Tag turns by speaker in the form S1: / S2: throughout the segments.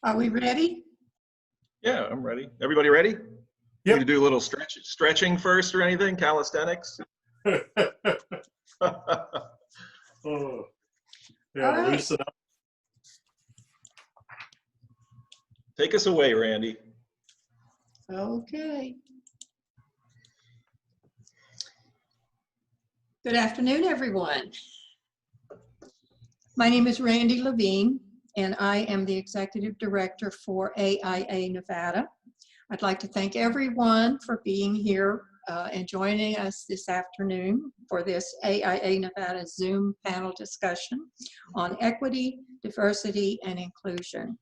S1: Are we ready?
S2: Yeah, I'm ready. Everybody ready?
S3: Yep.
S2: Need to do a little stretching first or anything? Calisthenics?
S3: Oh, yeah,
S1: All right.
S3: loosen up.
S2: Take us away, Randy.
S1: Okay. Good afternoon, everyone. My name is Randy Levine, and I am the Executive Director for AIA Nevada. I'd like to thank everyone for being here and joining us this afternoon for this AIA Nevada Zoom panel discussion on equity, diversity, and inclusion.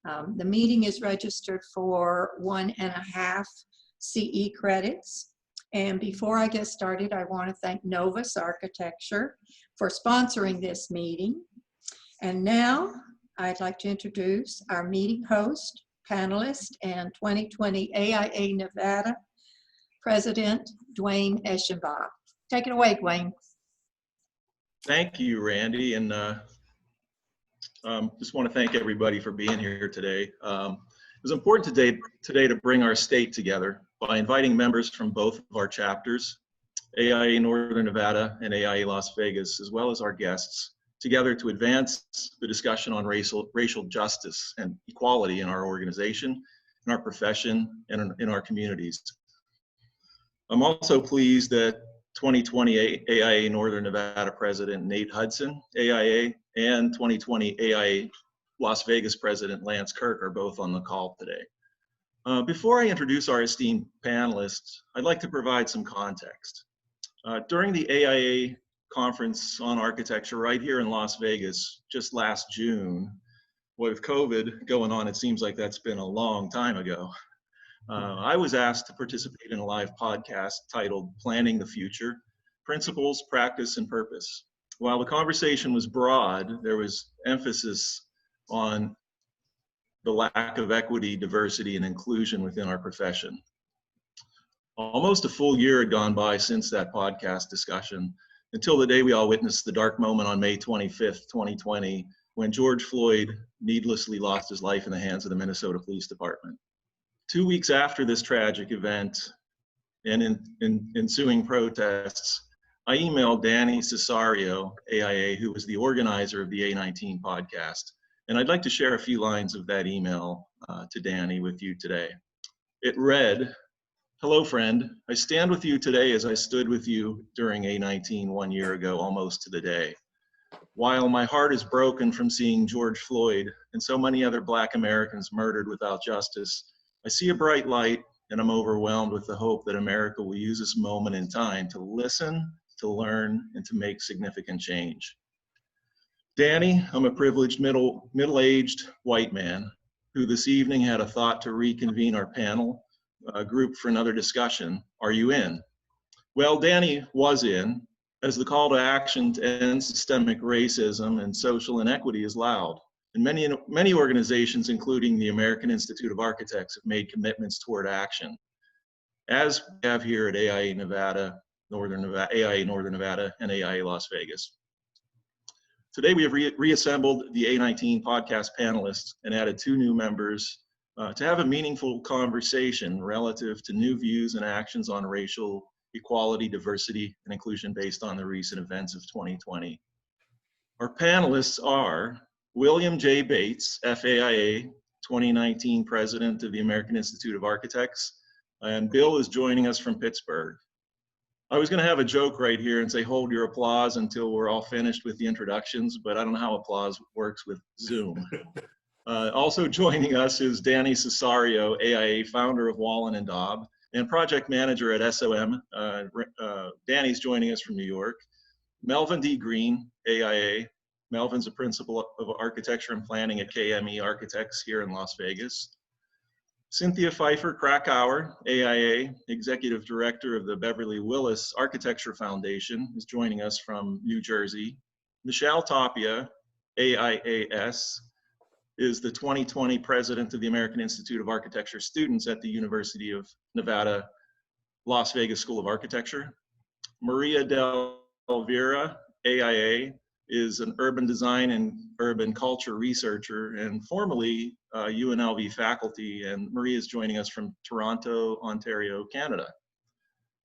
S1: The meeting is registered for 1.5 CE credits. And before I get started, I want to thank Novus Architecture for sponsoring this meeting. And now I'd like to introduce our meeting host, panelist, and 2020 AIA Nevada President, Dwayne Eshenbaugh. Take it away, Dwayne.
S2: Thank you, Randy, and just want to thank everybody for being here today. It was important today to bring our state together by inviting members from both of our chapters, AIA Northern Nevada and AIA Las Vegas, as well as our guests, together to advance the discussion on racial justice and equality in our organization, in our profession, and in our communities. I'm also pleased that 2020 AIA Northern Nevada President Nate Hudson, AIA, and 2020 AIA Las Vegas President Lance Kirk are both on the call today. Before I introduce our esteemed panelists, I'd like to provide some context. During the AIA conference on architecture right here in Las Vegas just last June, with COVID going on, it seems like that's been a long time ago. I was asked to participate in a live podcast titled Planning the Future, Principles, Practice, and Purpose. While the conversation was broad, there was emphasis on the lack of equity, diversity, and inclusion within our profession. Almost a full year had gone by since that podcast discussion, until the day we all witnessed the dark moment on May 25th, 2020, when George Floyd needlessly lost his life in the hands of the Minnesota Police Department. 2 weeks after this tragic event and in ensuing protests, I emailed Danei Cesario, AIA, who was the organizer of the A19 podcast, and I'd like to share a few lines of that email to Danei with you today. It read, "Hello, friend. I stand with you today as I stood with you during A19 1 year ago, almost to the day. While my heart is broken from seeing George Floyd and so many other Black Americans murdered without justice, I see a bright light, and I'm overwhelmed with the hope that America will use this moment in time to listen, to learn, and to make significant change. Danei, I'm a privileged middle-aged white man who this evening had a thought to reconvene our panel group for another discussion. Are you in?" Well, Danei was in, as the call to action to end systemic racism and social inequity is loud. And many organizations, including the American Institute of Architects, have made commitments toward action, as we have here at AIA Nevada, AIA Northern Nevada, and AIA Las Vegas. Today we have reassembled the A19 podcast panelists and added 2 new members to have a meaningful conversation relative to new views and actions on racial equality, diversity, and inclusion based on the recent events of 2020. Our panelists are William J. Bates, FAIA 2019 President of the American Institute of Architects, and Bill is joining us from Pittsburgh. I was going to have a joke right here and say, hold your applause until we're all finished with the introductions, but I don't know how applause works with Zoom. Also joining us is Danei Cesario, AIA, founder of WALLEN and daub, and project manager at SOM. Danei's joining us from New York. Melvin D. Green, AIA. Melvin's a principal of architecture and planning at KME Architects here in Las Vegas. Cynthia Pfeiffer Krakauer, AIA, Executive Director of the Beverly Willis Architecture Foundation, is joining us from New Jersey. Michelle Tapia, AIAS, is the 2020 President of the American Institute of Architecture Students at the University of Nevada, Las Vegas School of Architecture. Maria Del Vera, AIA, is an urban design and urban culture researcher and formerly UNLV faculty, and Maria is joining us from Toronto, Ontario, Canada.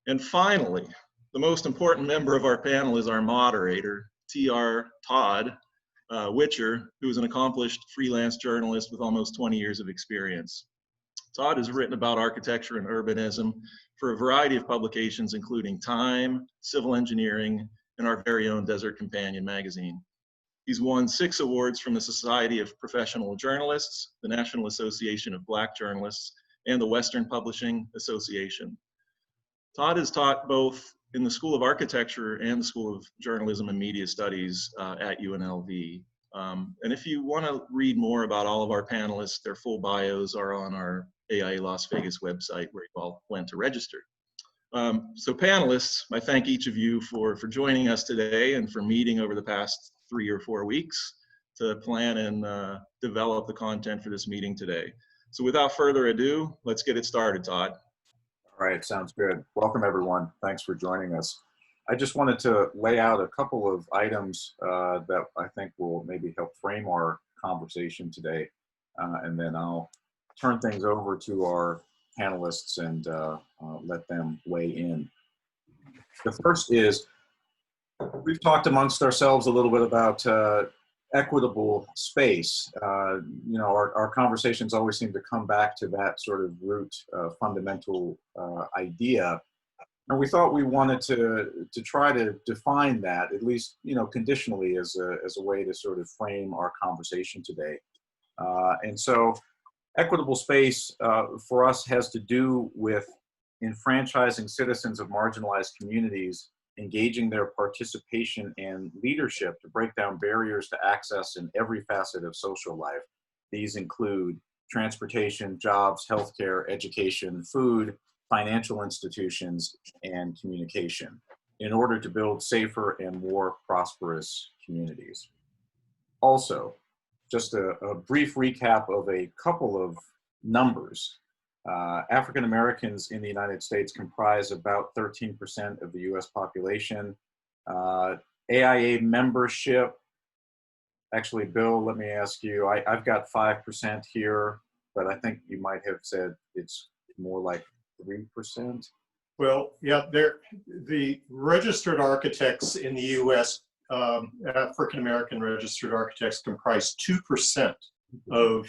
S2: And finally, the most important member of our panel is our moderator, TR Todd Witcher, who is an accomplished freelance journalist with almost 20 years of experience. Todd has written about architecture and urbanism for a variety of publications, including Time, Civil Engineering, and our very own Desert Companion magazine. He's won 6 awards from the Society of Professional Journalists, the National Association of Black Journalists, and the Western Publishing Association. Todd has taught both in the School of Architecture and the School of Journalism and Media Studies at UNLV. And if you want to read more about all of our panelists, their full bios are on our AIA Las Vegas website, where you all went to register. So panelists, I thank each of you for joining us today and for meeting over the past 3 or 4 weeks to plan and develop the content for this meeting today. So without further ado, let's get it started, Todd.
S4: All right, sounds good. Welcome, everyone. Thanks for joining us. I just wanted to lay out a couple of items that I think will maybe help frame our conversation today, and then I'll turn things over to our panelists and let them weigh in. The first is, we've talked amongst ourselves a little bit about equitable space. You know, our conversations always seem to come back to that sort of root fundamental idea. And we thought we wanted to try to define that, at least, you know, conditionally, as a way to sort of frame our conversation today. And so equitable space for us has to do with enfranchising citizens of marginalized communities, engaging their participation and leadership to break down barriers to access in every facet of social life. These include transportation, jobs, healthcare, education, food, financial institutions, and communication, in order to build safer and more prosperous communities. Also, just a brief recap of a couple of numbers. African Americans in the United States comprise about 13% of the US population. AIA membership, actually, Bill, let me ask you, I've got 5% here, but I think you might have said it's more like 3%.
S3: Well, yeah, the registered architects in the US, African American registered architects, comprise 2% of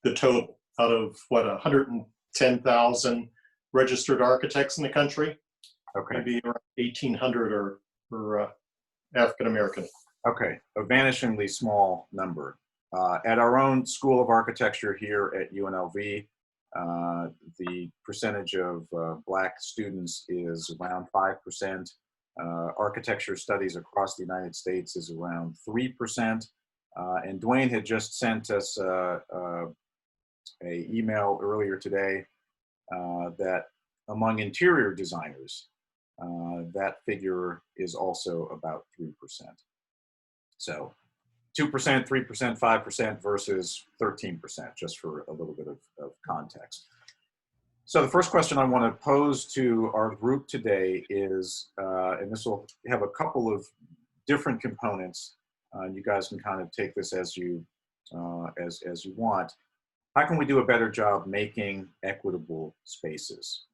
S3: the total out of what, 110,000 registered architects in the country.
S4: Okay.
S3: Maybe around 1,800 are African American.
S4: Okay, a vanishingly small number. At our own School of Architecture here at UNLV, the percentage of Black students is around 5%. Architecture studies across the United States is around 3%. And Dwayne had just sent us an email earlier today that among interior designers, that figure is also about 3%. So 2%, 3%, 5% versus 13%, just for a little bit of context. So the first question I want to pose to our group today is, and this will have a couple of different components. You guys can kind of take this as you want. How can we do a better job making equitable spaces?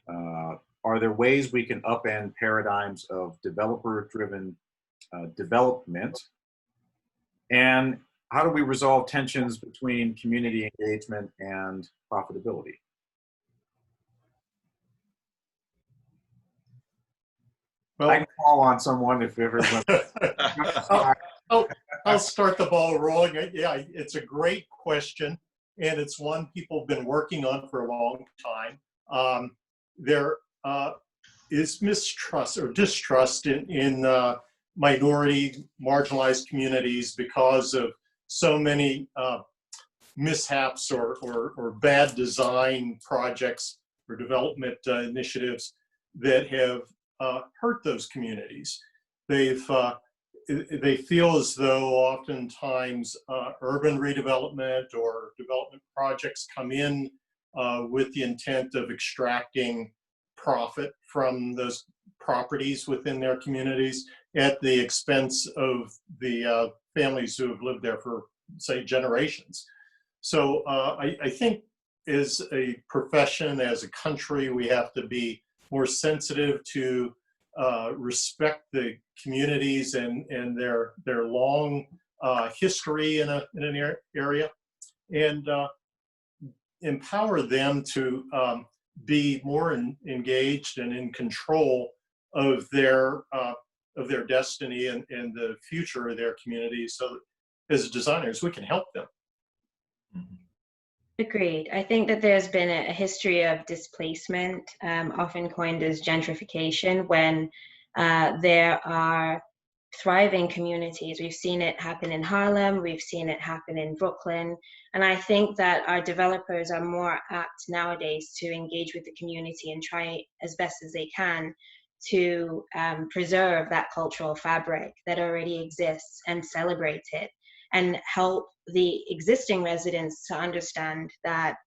S4: Are there ways we can upend paradigms of developer-driven development? And how do we resolve tensions between community engagement and profitability?
S3: Well,
S4: I can call on someone if everyone.
S3: I'll start the ball rolling. Yeah, it's a great question, and it's one people have been working on for a long time. There is mistrust or distrust in minority, marginalized communities because of so many mishaps or bad design projects or development initiatives that have hurt those communities. They feel as though oftentimes urban redevelopment or development projects come in with the intent of extracting profit from those properties within their communities at the expense of the families who have lived there for, say, generations. So I think as a profession, as a country, we have to be more sensitive to respect the communities and their long history in an area, and empower them to be more engaged and in control of their destiny and the future of their community. So that as designers, we can help them.
S5: Agreed. I think that there's been a history of displacement, often coined as gentrification, when there are thriving communities. We've seen it happen in Harlem, we've seen it happen in Brooklyn, and I think that our developers are more apt nowadays to engage with the community and try as best as they can to preserve that cultural fabric that already exists and celebrate it, and help the existing residents to understand that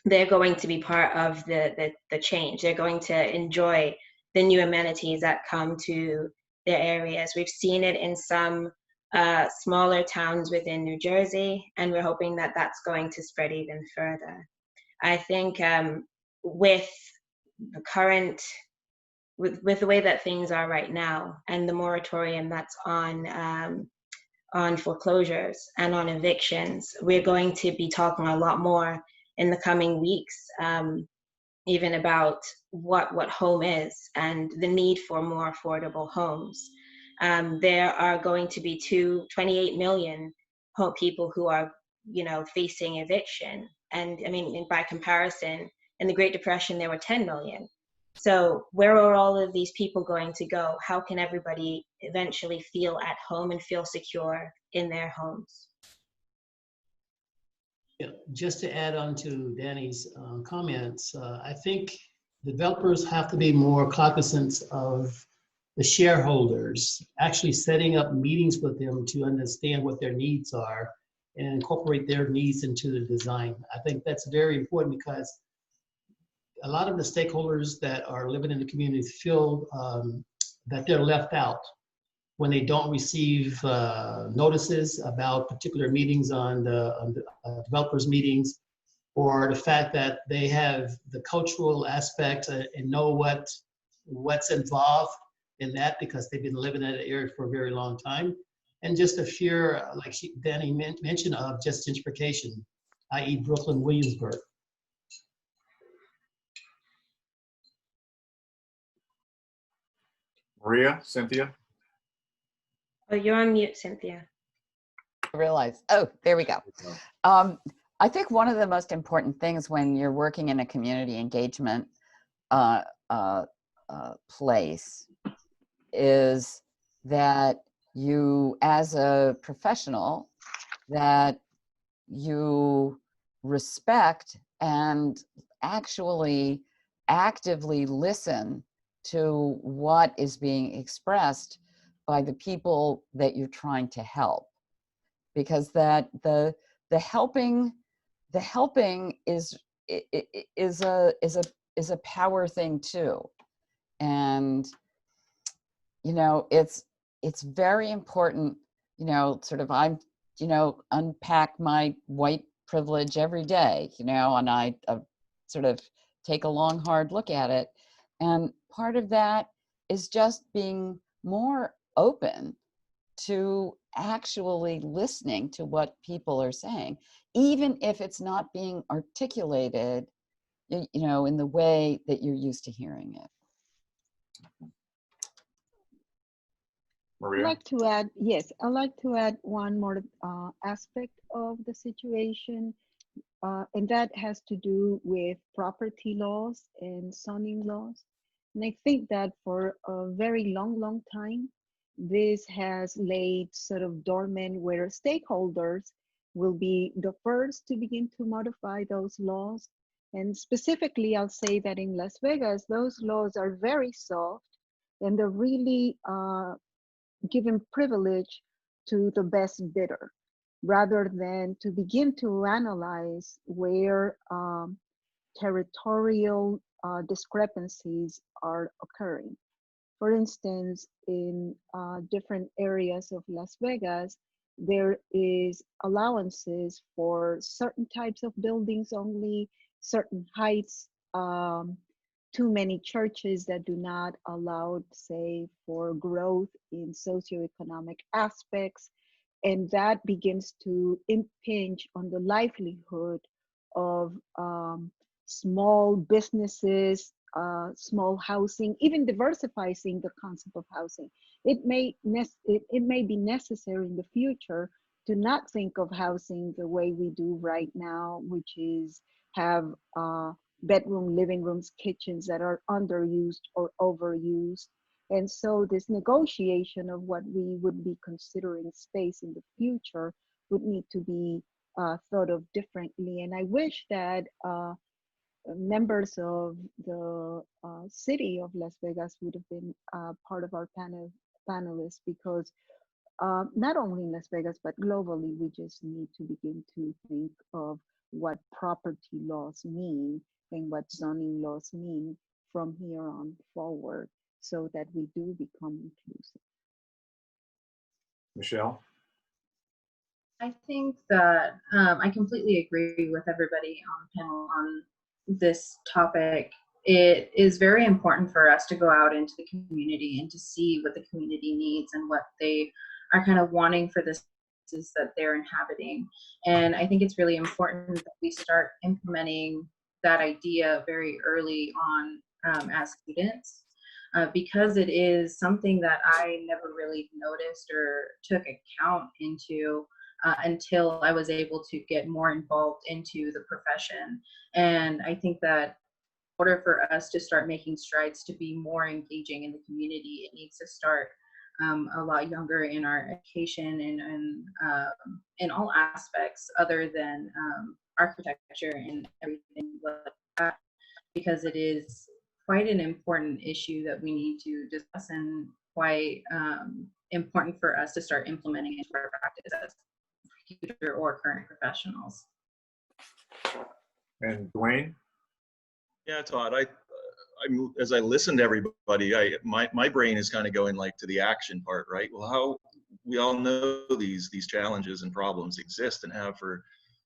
S5: they're going to be part of the change. They're going to enjoy the new amenities that come to their areas. We've seen it in some smaller towns within New Jersey, and we're hoping that that's going to spread even further. I think with the current, with the way that things are right now, and the moratorium that's on foreclosures and on evictions, we're going to be talking a lot more in the coming weeks, even about what home is and the need for more affordable homes. There are going to be 28 million people who are, facing eviction. And I mean, by comparison, in the Great Depression, there were 10 million. So where are all of these people going to go? How can everybody eventually feel at home and feel secure in their homes?
S6: Yeah, just to add on to Danny's comments, I think developers have to be more cognizant of the shareholders, actually setting up meetings with them to understand what their needs are and incorporate their needs into the design. I think that's very important because a lot of the stakeholders that are living in the community feel that they're left out when they don't receive notices about particular meetings on the developers meetings, or the fact that they have the cultural aspect and know what's involved in that because they've been living in that area for a very long time. And just a fear, like Danny mentioned, of just gentrification, i.e. Brooklyn, Williamsburg.
S4: Maria, Cynthia?
S5: Oh, you're on mute, Cynthia.
S7: I realize. Oh, there we go. I think one of the most important things when you're working in a community engagement place is that you, as a professional, that you respect and actually actively listen to what is being expressed by the people that you're trying to help, because that the helping is a power thing too. And it's very important, sort of, I'm unpack my white privilege every day, and I sort of take a long hard look at it, and part of that is just being more open to actually listening to what people are saying, even if it's not being articulated, in the way that you're used to hearing it.
S4: Maria?
S8: I'd like to add, yes, I'd like to add one more aspect of the situation, and that has to do with property laws and zoning laws. And I think that for a very long time, this has laid sort of dormant, where stakeholders will be the first to begin to modify those laws. And specifically, I'll say that in Las Vegas, those laws are very soft, and they're really giving privilege to the best bidder, rather than to begin to analyze where territorial discrepancies are occurring. For instance, in different areas of Las Vegas, there is allowances for certain types of buildings only, certain heights, too many churches that do not allow, say, for growth in socioeconomic aspects. And that begins to impinge on the livelihood of small businesses, small housing, even diversifying the concept of housing. It may be necessary in the future to not think of housing the way we do right now, which is have bedroom, living rooms, kitchens that are underused or overused. And so this negotiation of what we would be considering space in the future would need to be thought of differently. And I wish that members of the city of Las Vegas would have been part of our panelists, because not only in Las Vegas, but globally, we just need to begin to think of what property laws mean and what zoning laws mean from here on forward, so that we do become inclusive.
S4: Michelle?
S9: I think that I completely agree with everybody on the panel on this topic. It is very important for us to go out into the community and to see what the community needs and what they are kind of wanting for this that they're inhabiting. And I think it's really important that we start implementing that idea very early on as students, because it is something that I never really noticed or took account into until I was able to get more involved into the profession. And I think that in order for us to start making strides to be more engaging in the community, it needs to start a lot younger in our education and in all aspects other than architecture and everything like that, because it is quite an important issue that we need to discuss and quite important for us to start implementing into our practice as future or current professionals.
S4: And Dwayne?
S2: Yeah, Todd, as I listen to everybody, my brain is kind of going like to the action part, right? Well, how we all know these challenges and problems exist and have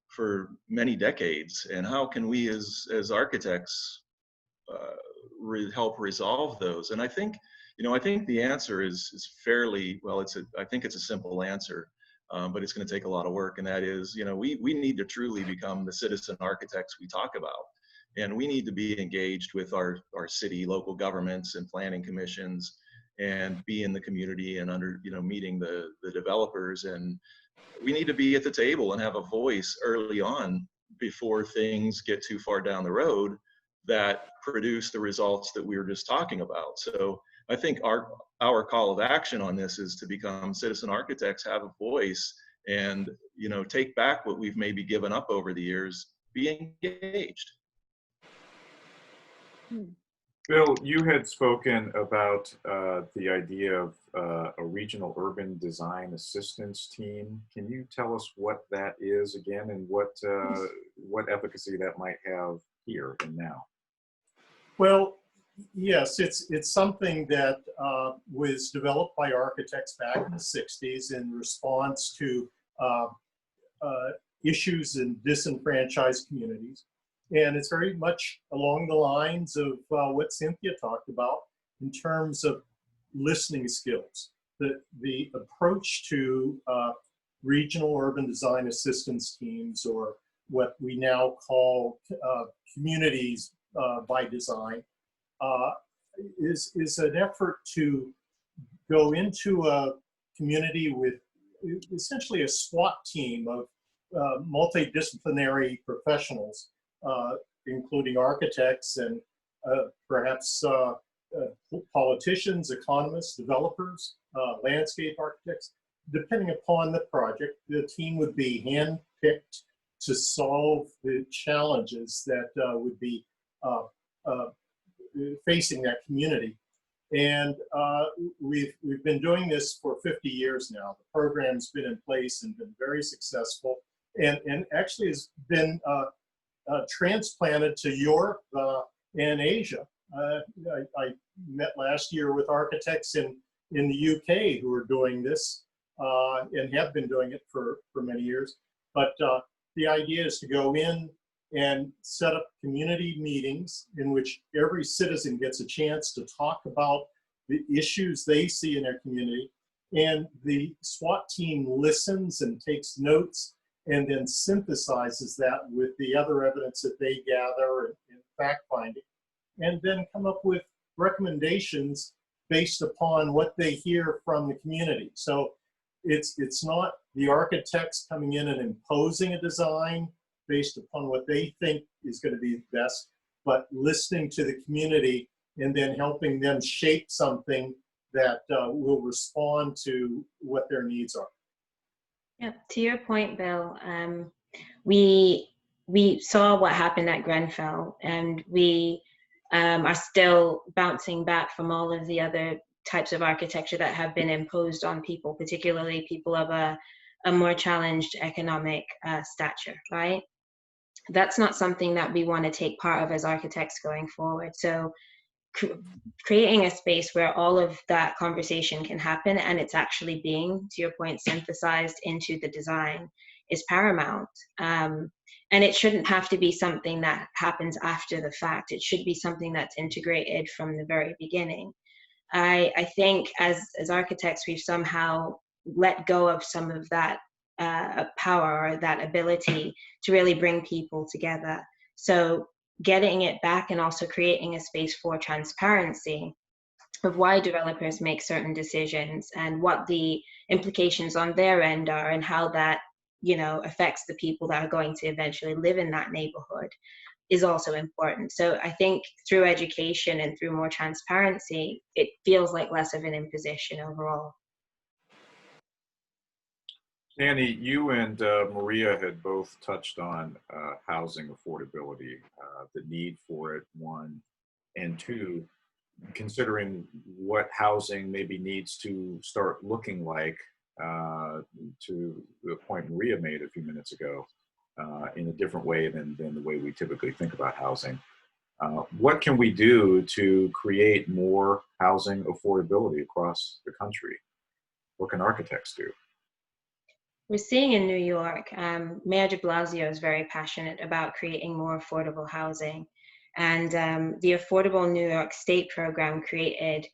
S2: for many decades, and how can we as architects help resolve those? And I think the answer is fairly well. I think it's a simple answer, but it's going to take a lot of work, and that is, we need to truly become the citizen architects we talk about. And we need to be engaged with our city, local governments and planning commissions, and be in the community and meeting the developers. And we need to be at the table and have a voice early on before things get too far down the road that produce the results that we were just talking about. So I think our call of action on this is to become citizen architects, have a voice, and take back what we've maybe given up over the years, be engaged.
S4: Bill, you had spoken about the idea of a regional urban design assistance team. Can you tell us what that is again, and what efficacy that might have here and now?
S3: Well, yes, it's something that was developed by architects back in the 60s in response to issues in disenfranchised communities. And it's very much along the lines of what Cynthia talked about in terms of listening skills. The approach to regional urban design assistance teams, or what we now call communities by design, is an effort to go into a community with essentially a SWAT team of multidisciplinary professionals, including architects and perhaps politicians, economists, developers, landscape architects. Depending upon the project, the team would be handpicked to solve the challenges that would be facing that community. And we've been doing this for 50 years now. The program's been in place and been very successful, and actually has been transplanted to Europe and Asia. I met last year with architects in the UK who are doing this and have been doing it for many years. But the idea is to go in and set up community meetings in which every citizen gets a chance to talk about the issues they see in their community. And the SWAT team listens and takes notes and then synthesizes that with the other evidence that they gather and fact finding, and then come up with recommendations based upon what they hear from the community. So it's not the architects coming in and imposing a design based upon what they think is going to be best, but listening to the community and then helping them shape something that will respond to what their needs are.
S5: Yeah, to your point, Bill, we saw what happened at Grenfell, and we are still bouncing back from all of the other types of architecture that have been imposed on people, particularly people of a more challenged economic stature, right? That's not something that we want to take part of as architects going forward. So creating a space where all of that conversation can happen and it's actually being, to your point, synthesized into the design is paramount. And it shouldn't have to be something that happens after the fact. It should be something that's integrated from the very beginning. I think as architects, we've somehow let go of some of that power or that ability to really bring people together. So getting it back and also creating a space for transparency of why developers make certain decisions and what the implications on their end are and how that, you know, affects the people that are going to eventually live in that neighborhood is also important. So I think through education and through more transparency, it feels like less of an imposition overall.
S4: Danny, you and Maria had both touched on housing affordability, the need for it, one, and two, considering what housing maybe needs to start looking like, to the point Maria made a few minutes ago, in a different way than the way we typically think about housing. What can we do to create more housing affordability across the country? What can architects do?
S5: We're seeing in New York, Mayor de Blasio is very passionate about creating more affordable housing. And the Affordable New York State program created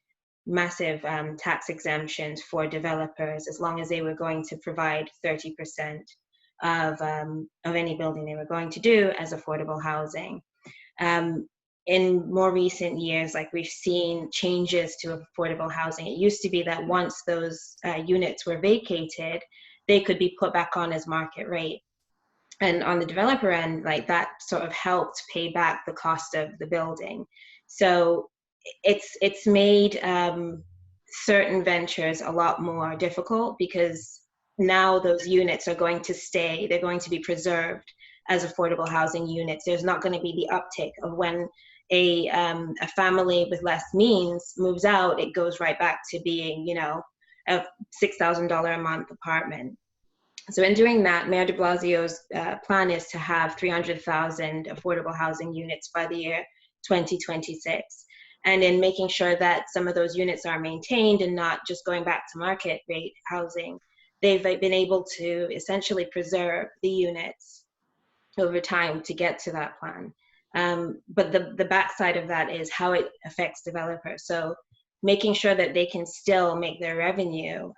S5: massive tax exemptions for developers as long as they were going to provide 30% of any building they were going to do as affordable housing. In more recent years, like we've seen changes to affordable housing. It used to be that once those units were vacated, they could be put back on as market rate. And on the developer end, like that sort of helped pay back the cost of the building. So it's made certain ventures a lot more difficult because now those units are going to stay, they're going to be preserved as affordable housing units. There's not going to be the uptick of when a family with less means moves out, it goes right back to being, you know, a $6,000 a month apartment. So in doing that, Mayor de Blasio's plan is to have 300,000 affordable housing units by the year 2026. And in making sure that some of those units are maintained and not just going back to market rate housing, they've been able to essentially preserve the units over time to get to that plan. But the backside of that is how it affects developers. So making sure that they can still make their revenue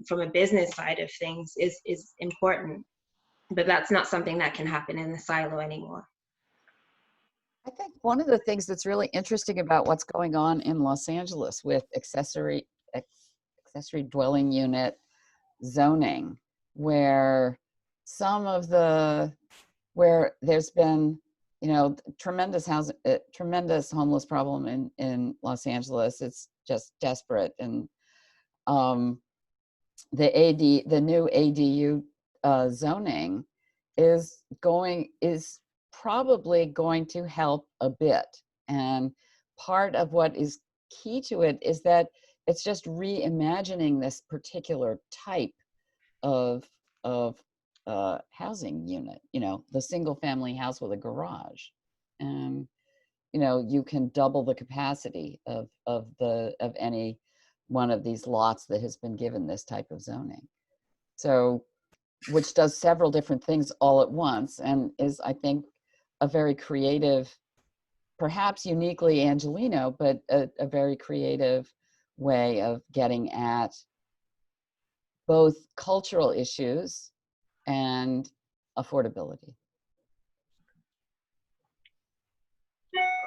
S5: from a business side of things is important. But that's not something that can happen in the silo anymore.
S7: I think one of the things that's really interesting about what's going on in Los Angeles with accessory dwelling unit zoning, where where there's been, you know, tremendous homeless problem in Los Angeles. It's just desperate. And the new ADU zoning is probably going to help a bit. And part of what is key to it is that it's just reimagining this particular type of housing unit, you know, the single family house with a garage. you know, you can double the capacity of any one of these lots that has been given this type of zoning. So, which does several different things all at once, and is, I think, a very creative, perhaps uniquely Angelino, but a very creative way of getting at both cultural issues and affordability.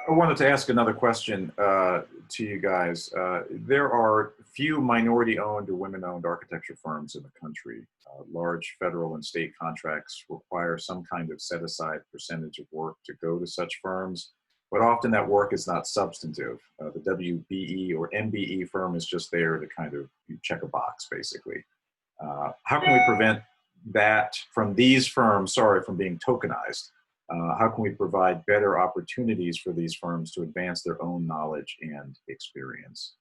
S4: I wanted to ask another question to you guys. There are few minority-owned or women-owned architecture firms in the country. Large federal and state contracts require some kind of set-aside percentage of work to go to such firms, but often that work is not substantive. The WBE or MBE firm is just there to kind of check a box, basically. How can we prevent that from these firms, from being tokenized? How can we provide better opportunities for these firms to advance their own knowledge and experience?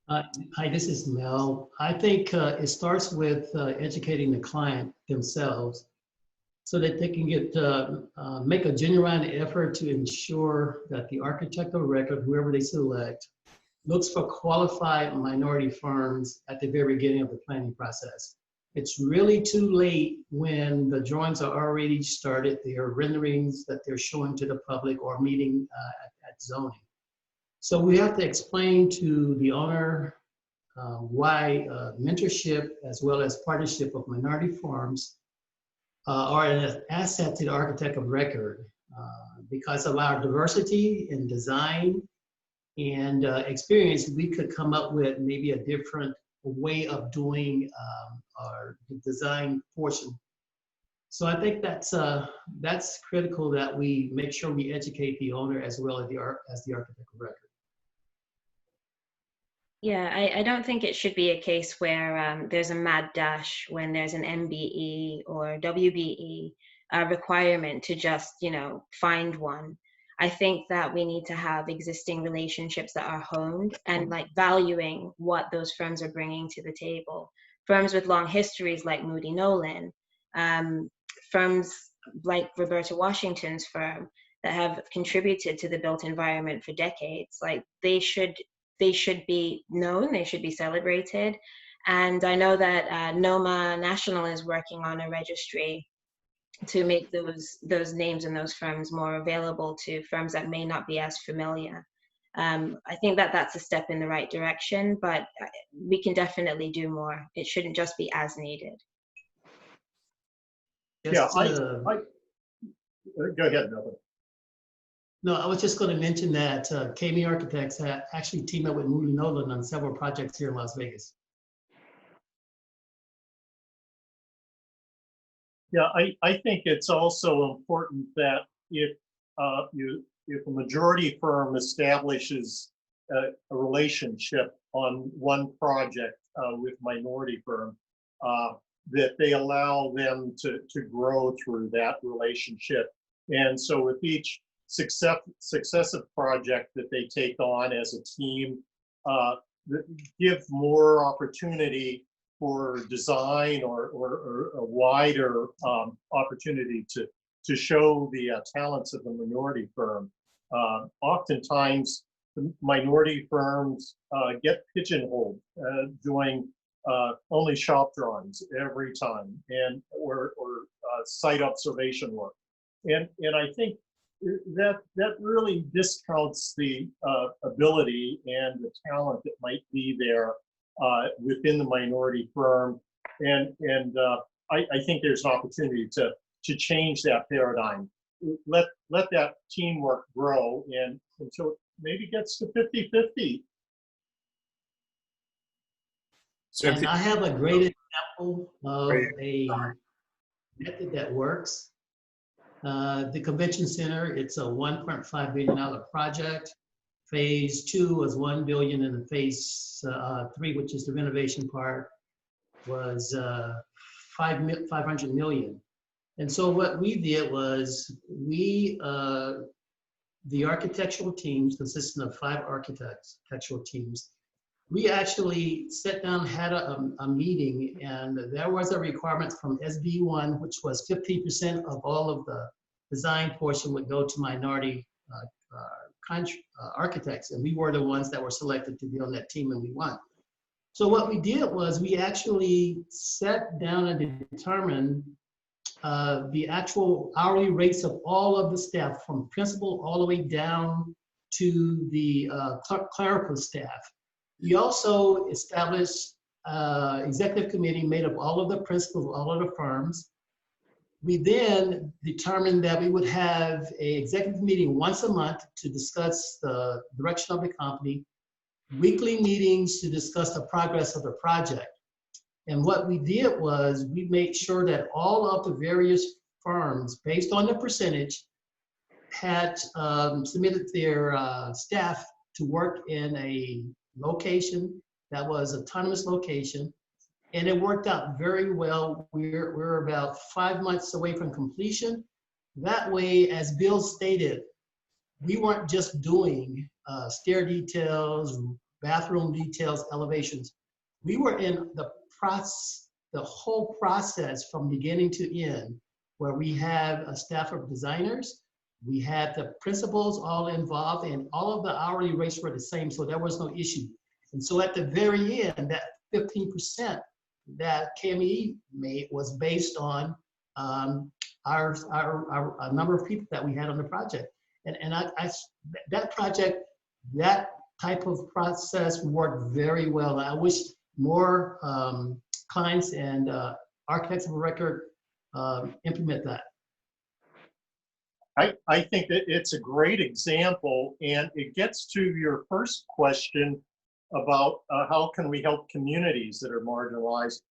S6: Hi, this is Mel. I think it starts with educating the client themselves so that they can make a genuine effort to ensure that the architect of record, whoever they select, looks for qualified minority firms at the very beginning of the planning process. It's really too late when the drawings are already started, there are renderings that they're showing to the public or meeting at zoning. So we have to explain to the owner why mentorship as well as partnership of minority firms are an asset to the architect of record. Because of our diversity in design and experience, we could come up with maybe a different way of doing our design portion. So I think that's critical that we make sure we educate the owner as well as the architect of record.
S5: Yeah, I don't think it should be a case where there's a mad dash when there's an MBE or WBE requirement to just, find one. I think that we need to have existing relationships that are honed and like valuing what those firms are bringing to the table. Firms with long histories like Moody Nolan, firms like Roberta Washington's firm that have contributed to the built environment for decades, like they should be known, they should be celebrated. And I know that NOMA National is working on a registry to make those names and those firms more available to firms that may not be as familiar. I think that that's a step in the right direction, but we can definitely do more. It shouldn't just be as needed.
S3: Yeah, go ahead, Melvin.
S6: No, I was just going to mention that KME Architects actually teamed up with Moody Nolan on several projects here in Las Vegas.
S3: Yeah, I think it's also important that if a majority firm establishes a relationship on one project with minority firm, that they allow them to grow through that relationship. And so with each successive project that they take on as a team, give more opportunity for design or a wider opportunity to show the talents of the minority firm. Oftentimes, the minority firms get pigeonholed doing only shop drawings every time, and or site observation work, and I think that really discounts the ability and the talent that might be there within the minority firm, and I think there's an opportunity to change that paradigm. Let that teamwork grow and until it maybe gets to 50-50.
S6: And I have a great example of a method that works. The convention center, it's a $1.5 billion project. Phase 2 was $1 billion, and phase 3, which is the renovation part, was $500 million. And so what we did was the architectural teams, consisting of 5 architectural teams, we actually sat down, had a meeting, and there was a requirement from SB1, which was 50% of all of the design portion would go to minority architects, and we were the ones that were selected to be on that team, and we won. So what we did was we actually sat down and determined the actual hourly rates of all of the staff, from principal all the way down to the clerical staff. We also established executive committee made up all of the principals, all of the firms. We then determined that we would have an executive meeting once a month to discuss the direction of the company, weekly meetings to discuss the progress of the project. And what we did was we made sure that all of the various firms, based on the percentage, had submitted their staff to work in a location that was an autonomous location. And it worked out very well. We're about 5 months away from completion. That way, as Bill stated, we weren't just doing stair details, bathroom details, elevations. We were in the whole process from beginning to end, where we have a staff of designers, we had the principals all involved, and all of the hourly rates were the same, so there was no issue. And so at the very end, that 15% that KME made was based on our number of people that we had on the project. And that project, that type of process worked very well. I wish more clients and architects of record implement that.
S3: I think that it's a great example, and it gets to your first question about how can we help communities that are marginalized,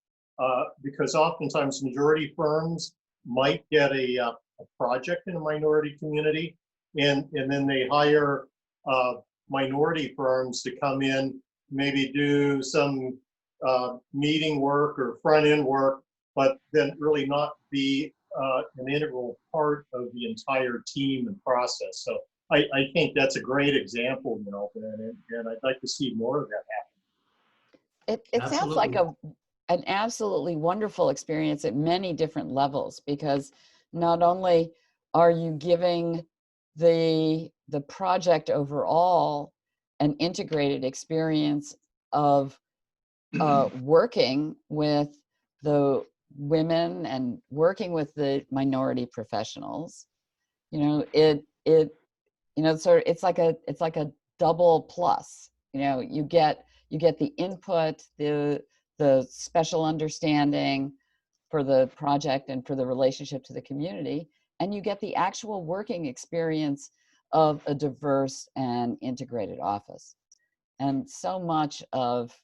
S3: because oftentimes majority firms might get a project in a minority community, and then they hire minority firms to come in, maybe do some meeting work or front end work, but then really not be an integral part of the entire team and process. So I think that's a great example, you know, and I'd like to see more of that happen.
S7: It sounds like an absolutely wonderful experience at many different levels, because not only are you giving the project overall an integrated experience of working with the women and working with the minority professionals, you know, it's like a double plus. You know, you get the input, the special understanding for the project and for the relationship to the community, and you get the actual working experience of a diverse and integrated office. And so much of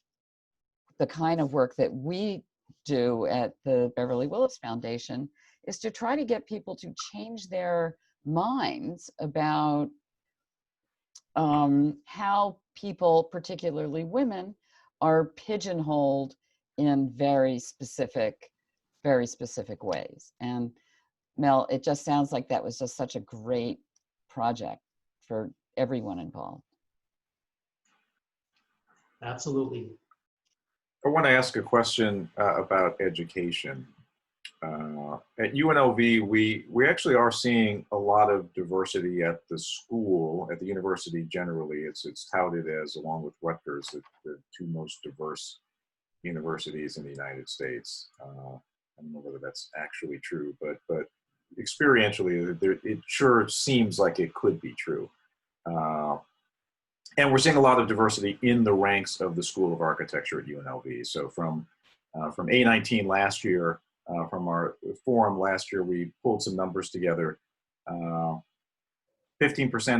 S7: the kind of work that we do at the Beverly Willis Foundation is to try to get people to change their minds about how people, particularly women, are pigeonholed in very specific ways. And Mel, it just sounds like that was just such a great project for everyone involved.
S6: Absolutely.
S4: I want to ask a question about education. At UNLV, we actually are seeing a lot of diversity at the school, at the university generally. It's touted as, along with Rutgers, the two most diverse universities in the United States. I don't know whether that's actually true, but experientially, it sure seems like it could be true. And we're seeing a lot of diversity in the ranks of the School of Architecture at UNLV. So from A19 last year, from our forum last year, we pulled some numbers together. 15%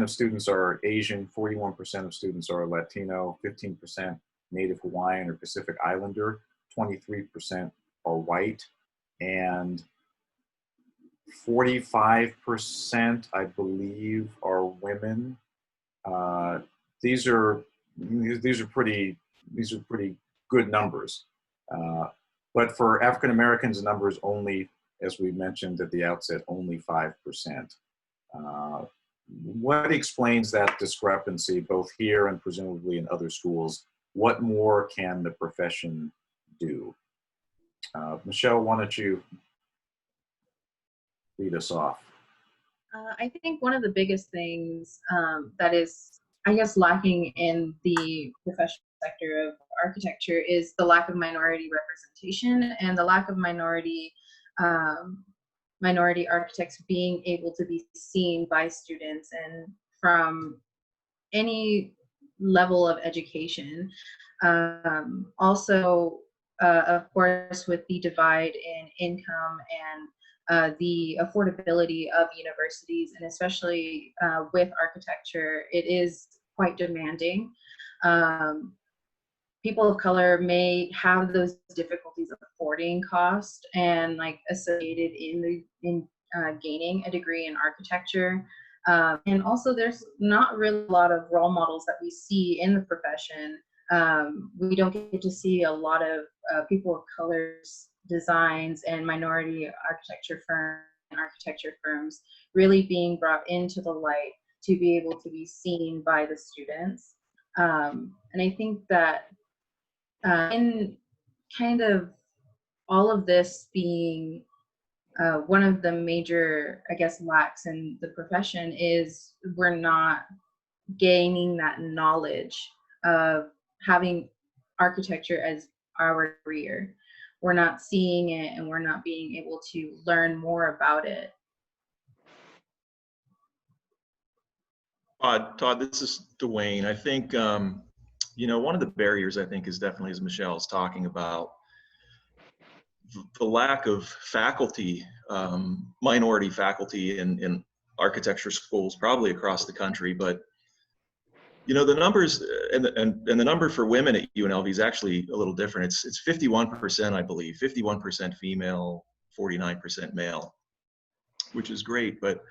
S4: of students are Asian, 41% of students are Latino, 15% Native Hawaiian or Pacific Islander, 23% are white, and 45%, I believe, are women. These are pretty good numbers. But for African Americans, the number is only, as we mentioned at the outset, only 5%. What explains that discrepancy, both here and presumably in other schools? What more can the profession do? Michelle, why don't you lead us off?
S9: I think one of the biggest things that is, I guess, lacking in the professional sector of architecture is the lack of minority representation and the lack of minority architects being able to be seen by students and from any level of education. Also, of course, with the divide in income and the affordability of universities, and especially with architecture, it is quite demanding. People of color may have those difficulties of affording cost and like associated in gaining a degree in architecture. And also there's not really a lot of role models that we see in the profession. We don't get to see a lot of people of color's designs and minority architecture firms really being brought into the light to be able to be seen by the students. And I think that in kind of all of this being one of the major, I guess, lacks in the profession is we're not gaining that knowledge of having architecture as our career. We're not seeing it and we're not being able to learn more about it.
S2: Todd, this is Dwayne. I think, you know, one of the barriers, I think, is definitely, as Michelle's talking about, the lack of faculty, minority faculty in architecture schools, probably across the country. But, you know, the numbers and the number for women at UNLV is actually a little different. It's 51%, I believe, 51% female, 49% male, which is great. But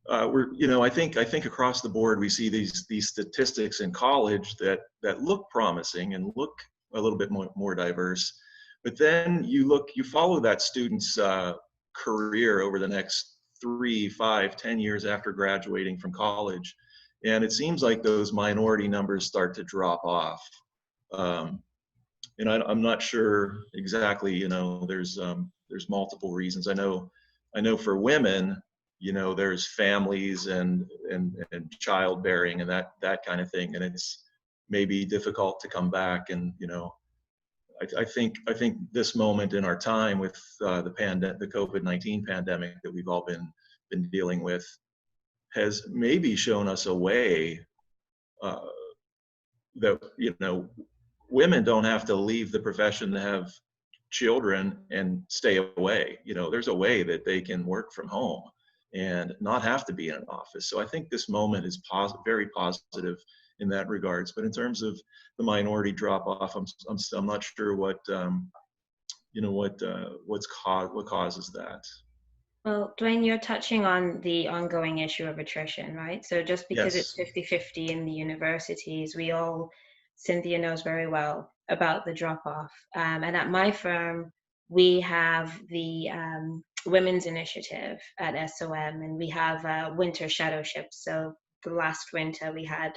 S2: we're, you know, I think across the board we see these statistics in college that look promising and look a little bit more diverse. But then you follow that student's career over the next 3, 5, 10 years after graduating from college, and it seems like those minority numbers start to drop off. And I'm not sure exactly. You know, there's multiple reasons. I know for women, you know, there's families and childbearing and that kind of thing, and it's maybe difficult to come back. And you know, I think this moment in our time with the COVID-19 pandemic that we've all been dealing with has maybe shown us a way that, you know, women don't have to leave the profession to have children and stay away. You know, there's a way that they can work from home and not have to be in an office. So I think this moment is very positive in that regards. But in terms of the minority drop off, I'm not sure what you know, what causes that.
S5: Well, Dwayne, you're touching on the ongoing issue of attrition, right? So just because
S2: Yes.
S5: it's 50-50 in the universities, Cynthia knows very well about the drop-off. And at my firm, we have the Women's Initiative at SOM, and we have winter shadow shifts. So the last winter, we had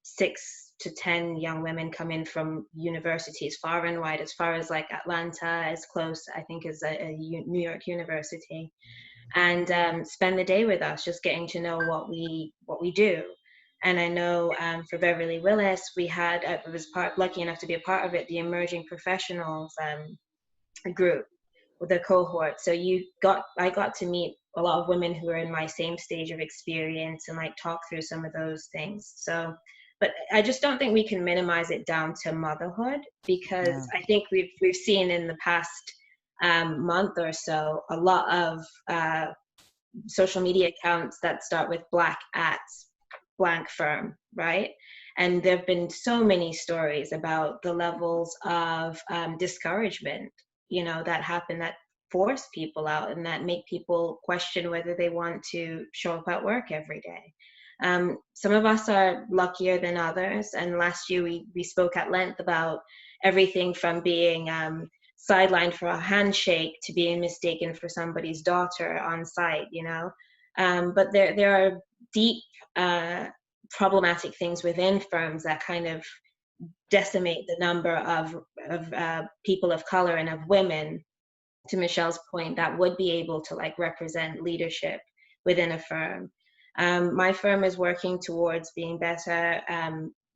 S5: 6 to 10 young women come in from universities far and wide, as far as like Atlanta, as close, I think, as a New York university, and spend the day with us, just getting to know what we do. And I know for Beverly Willis, we had, I was lucky enough to be a part of it, the Emerging Professionals group with a cohort. So I got to meet a lot of women who are in my same stage of experience and like talk through some of those things. So, but I just don't think we can minimize it down to motherhood, because I think we've seen in the past month or so a lot of social media accounts that start with black at blank firm, right? And there have been so many stories about the levels of discouragement, you know, that happen, that force people out and that make people question whether they want to show up at work every day. Some of us are luckier than others, and last year we spoke at length about everything from being sidelined for a handshake to being mistaken for somebody's daughter on site, you know. But there are deep problematic things within firms that kind of decimate the number of people of color and of women, to Michelle's point, that would be able to like represent leadership within a firm. My firm is working towards being better,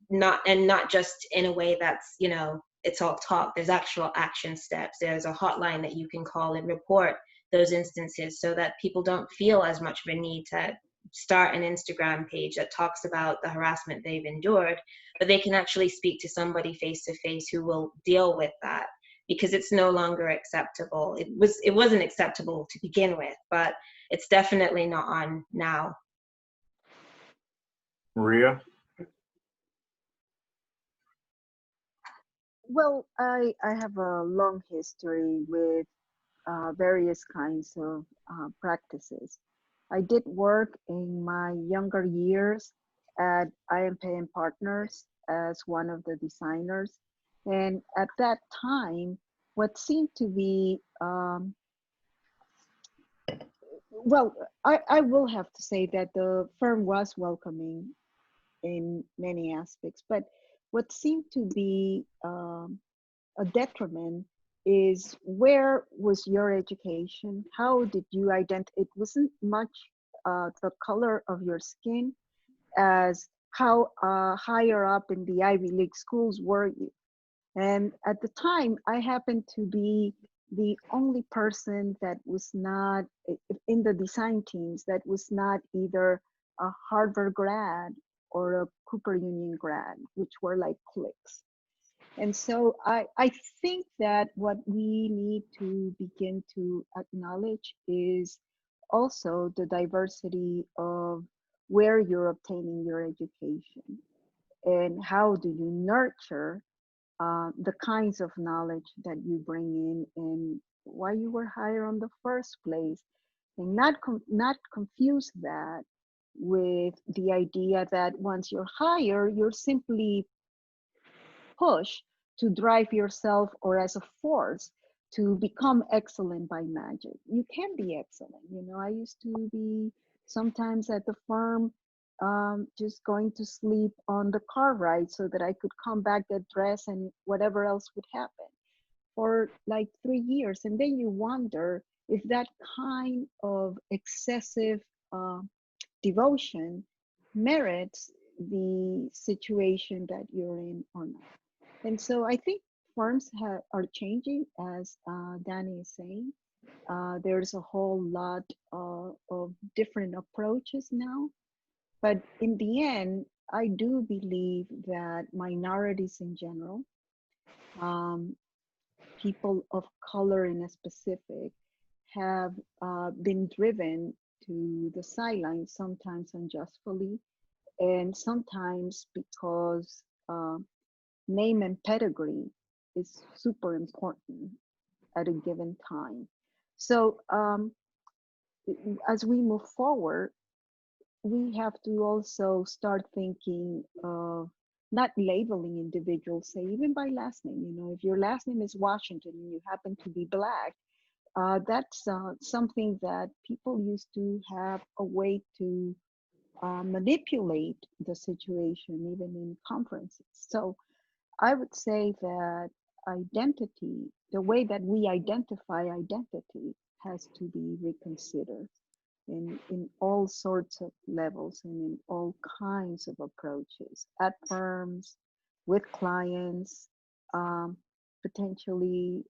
S5: not just in a way that's, you know, it's all talk. There's actual action steps. There's a hotline that you can call and report those instances so that people don't feel as much of a need to start an Instagram page that talks about the harassment they've endured, but they can actually speak to somebody face to face who will deal with that, because it's no longer acceptable. It wasn't acceptable to begin with, but it's definitely not on now.
S4: Maria?
S8: Well, I have a long history with various kinds of practices. I did work in my younger years at AIA Partners as one of the designers. And at that time, what seemed to be, well, I will have to say that the firm was welcoming in many aspects, but what seemed to be a detriment is, where was your education? How did you identify? It wasn't much the color of your skin as how higher up in the Ivy League schools were you. And at the time, I happened to be the only person that was not in the design teams that was not either a Harvard grad or a Cooper Union grad, which were like cliques. And so I think that what we need to begin to acknowledge is also the diversity of where you're obtaining your education and how do you nurture the kinds of knowledge that you bring in and why you were hired in the first place, and not confuse that with the idea that once you're hired, you're simply push to drive yourself or as a force to become excellent by magic. You can be excellent. You know, I used to be sometimes at the firm just going to sleep on the car ride so that I could come back, get dressed, and whatever else would happen for like 3 years. And then you wonder if that kind of excessive devotion merits the situation that you're in or not. And so I think firms are changing, as Danny is saying. There's a whole lot of different approaches now. But in the end, I do believe that minorities in general, people of color in a specific, have been driven to the sidelines, sometimes unjustly, and sometimes because name and pedigree is super important at a given time. So as we move forward, we have to also start thinking of not labeling individuals, say even by last name. You know, if your last name is Washington and you happen to be Black, that's something that people used to have a way to manipulate the situation, even in conferences. So I would say that identity, the way that we identify identity, has to be reconsidered in all sorts of levels and in all kinds of approaches at firms, with clients. Potentially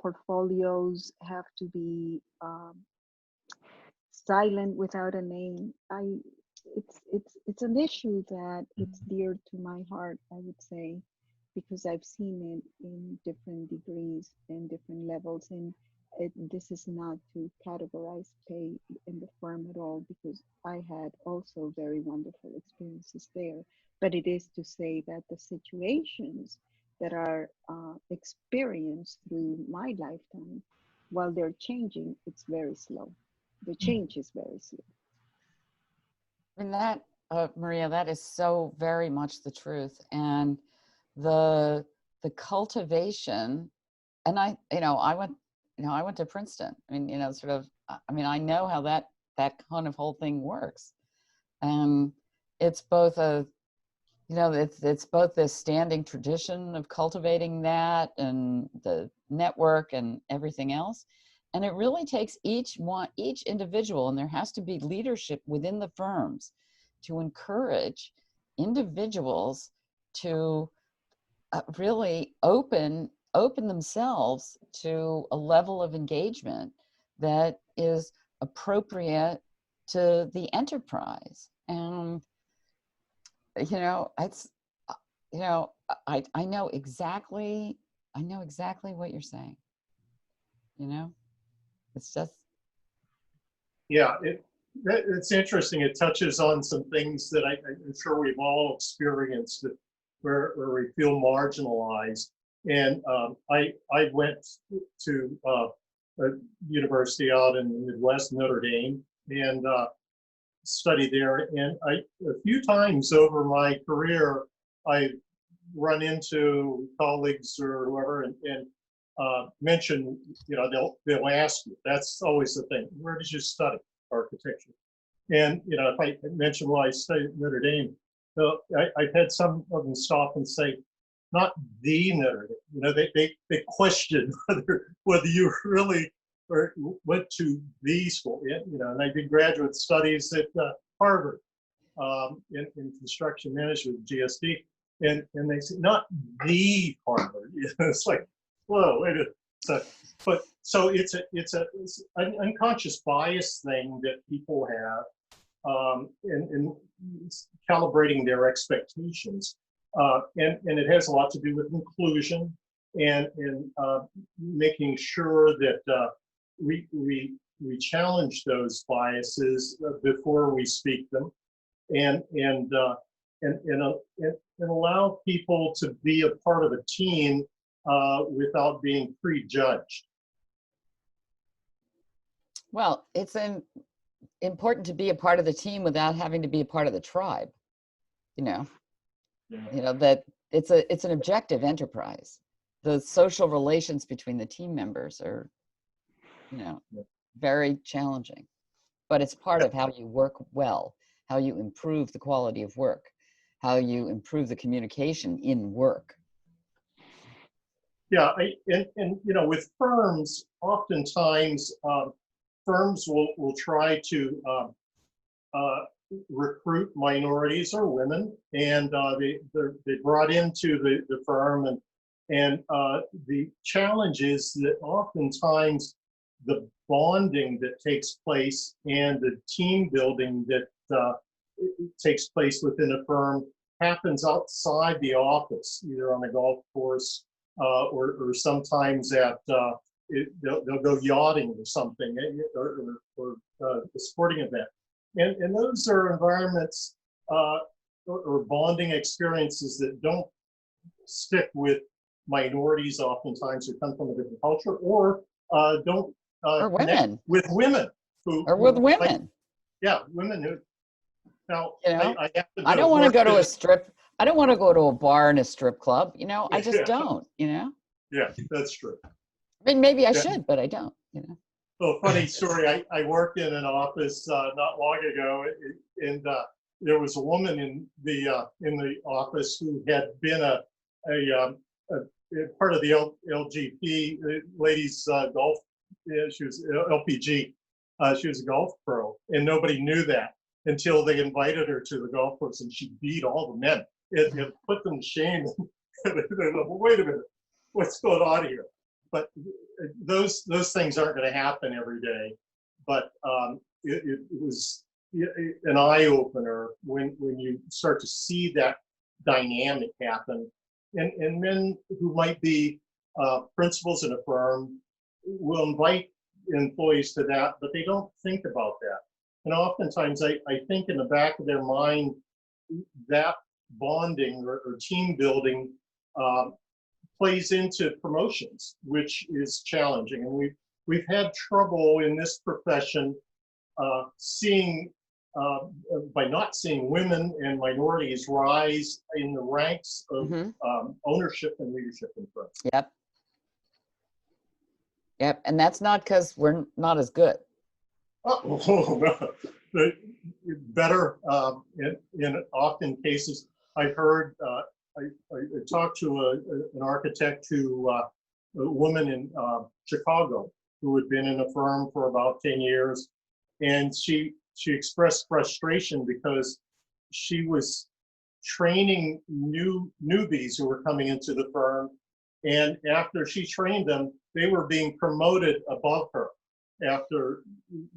S8: portfolios have to be silent without a name. It's an issue that it's dear to my heart, I would say, because I've seen it in different degrees and different levels. And this is not to categorize pay in the firm at all, because I had also very wonderful experiences there. But it is to say that the situations that are experienced through my lifetime, while they're changing, it's very slow. The change is very slow.
S7: I mean, that, Maria, that is so very much the truth. And the cultivation, and I went to Princeton. I mean, I know how that kind of whole thing works. And it's both it's both this standing tradition of cultivating that and the network and everything else. And it really takes each individual, and there has to be leadership within the firms to encourage individuals to really open themselves to a level of engagement that is appropriate to the enterprise. And it's I know exactly what you're saying. It's just,
S3: yeah, it's interesting. It touches on some things that I'm sure we've all experienced, where we feel marginalized. And I went to a university out in the Midwest, Notre Dame, and studied there. And a few times over my career, I run into colleagues or whoever and mention, they'll ask you. That's always the thing. Where did you study architecture? And if I mention, well, I studied at Notre Dame, so I've had some of them stop and say, not the Notre Dame. They question whether you really went to the school. And I did graduate studies at Harvard in construction management, GSD, and they say not the Harvard. It's like, whoa, wait a second. So it's an unconscious bias thing that people have, in calibrating their expectations, and it has a lot to do with inclusion and making sure that we challenge those biases before we speak them, and allow people to be a part of a team without being prejudged.
S7: well, it's important to be a part of the team without having to be a part of the tribe. That it's an objective enterprise. The social relations between the team members are, very challenging, but it's part of how you work well, how you improve the quality of work, how you improve the communication in work.
S3: Yeah, and with firms, oftentimes firms will try to recruit minorities or women, and they're brought into the firm, and the challenge is that oftentimes the bonding that takes place and the team building that takes place within a firm happens outside the office, either on a golf course or sometimes at they'll go yachting or something, or a sporting event, and those are environments or bonding experiences that don't stick with minorities oftentimes who come from a different culture, or don't
S7: Or women.
S3: with women
S7: women.
S3: Women who now I have to
S7: I don't want to go to
S3: work
S7: I don't want to go to a bar and a strip club. I just
S3: Yeah.
S7: don't.
S3: Yeah, that's true.
S7: I mean, maybe I
S3: Yeah.
S7: should, but I don't.
S3: Well, funny story. I worked in an office not long ago, and there was a woman in the office who had been a part of the LGP ladies golf. She was LPG. She was a golf pro, and nobody knew that until they invited her to the golf course, and she beat all the men. It put them to shame. Wait a minute, what's going on here? But those things aren't going to happen every day. But it was an eye opener when you start to see that dynamic happen, and men who might be principals in a firm will invite employees to that, but they don't think about that. And oftentimes I think in the back of their mind, that bonding or team building plays into promotions, which is challenging. And we've had trouble in this profession seeing, by not seeing women and minorities rise in the ranks of ownership and leadership in firms.
S7: Yep. And that's not because we're not as good.
S3: Oh, no. Better in often cases. I've heard, I talked to an architect a woman in Chicago, who had been in a firm for about 10 years. And she expressed frustration because she was training newbies who were coming into the firm. And after she trained them, they were being promoted above her after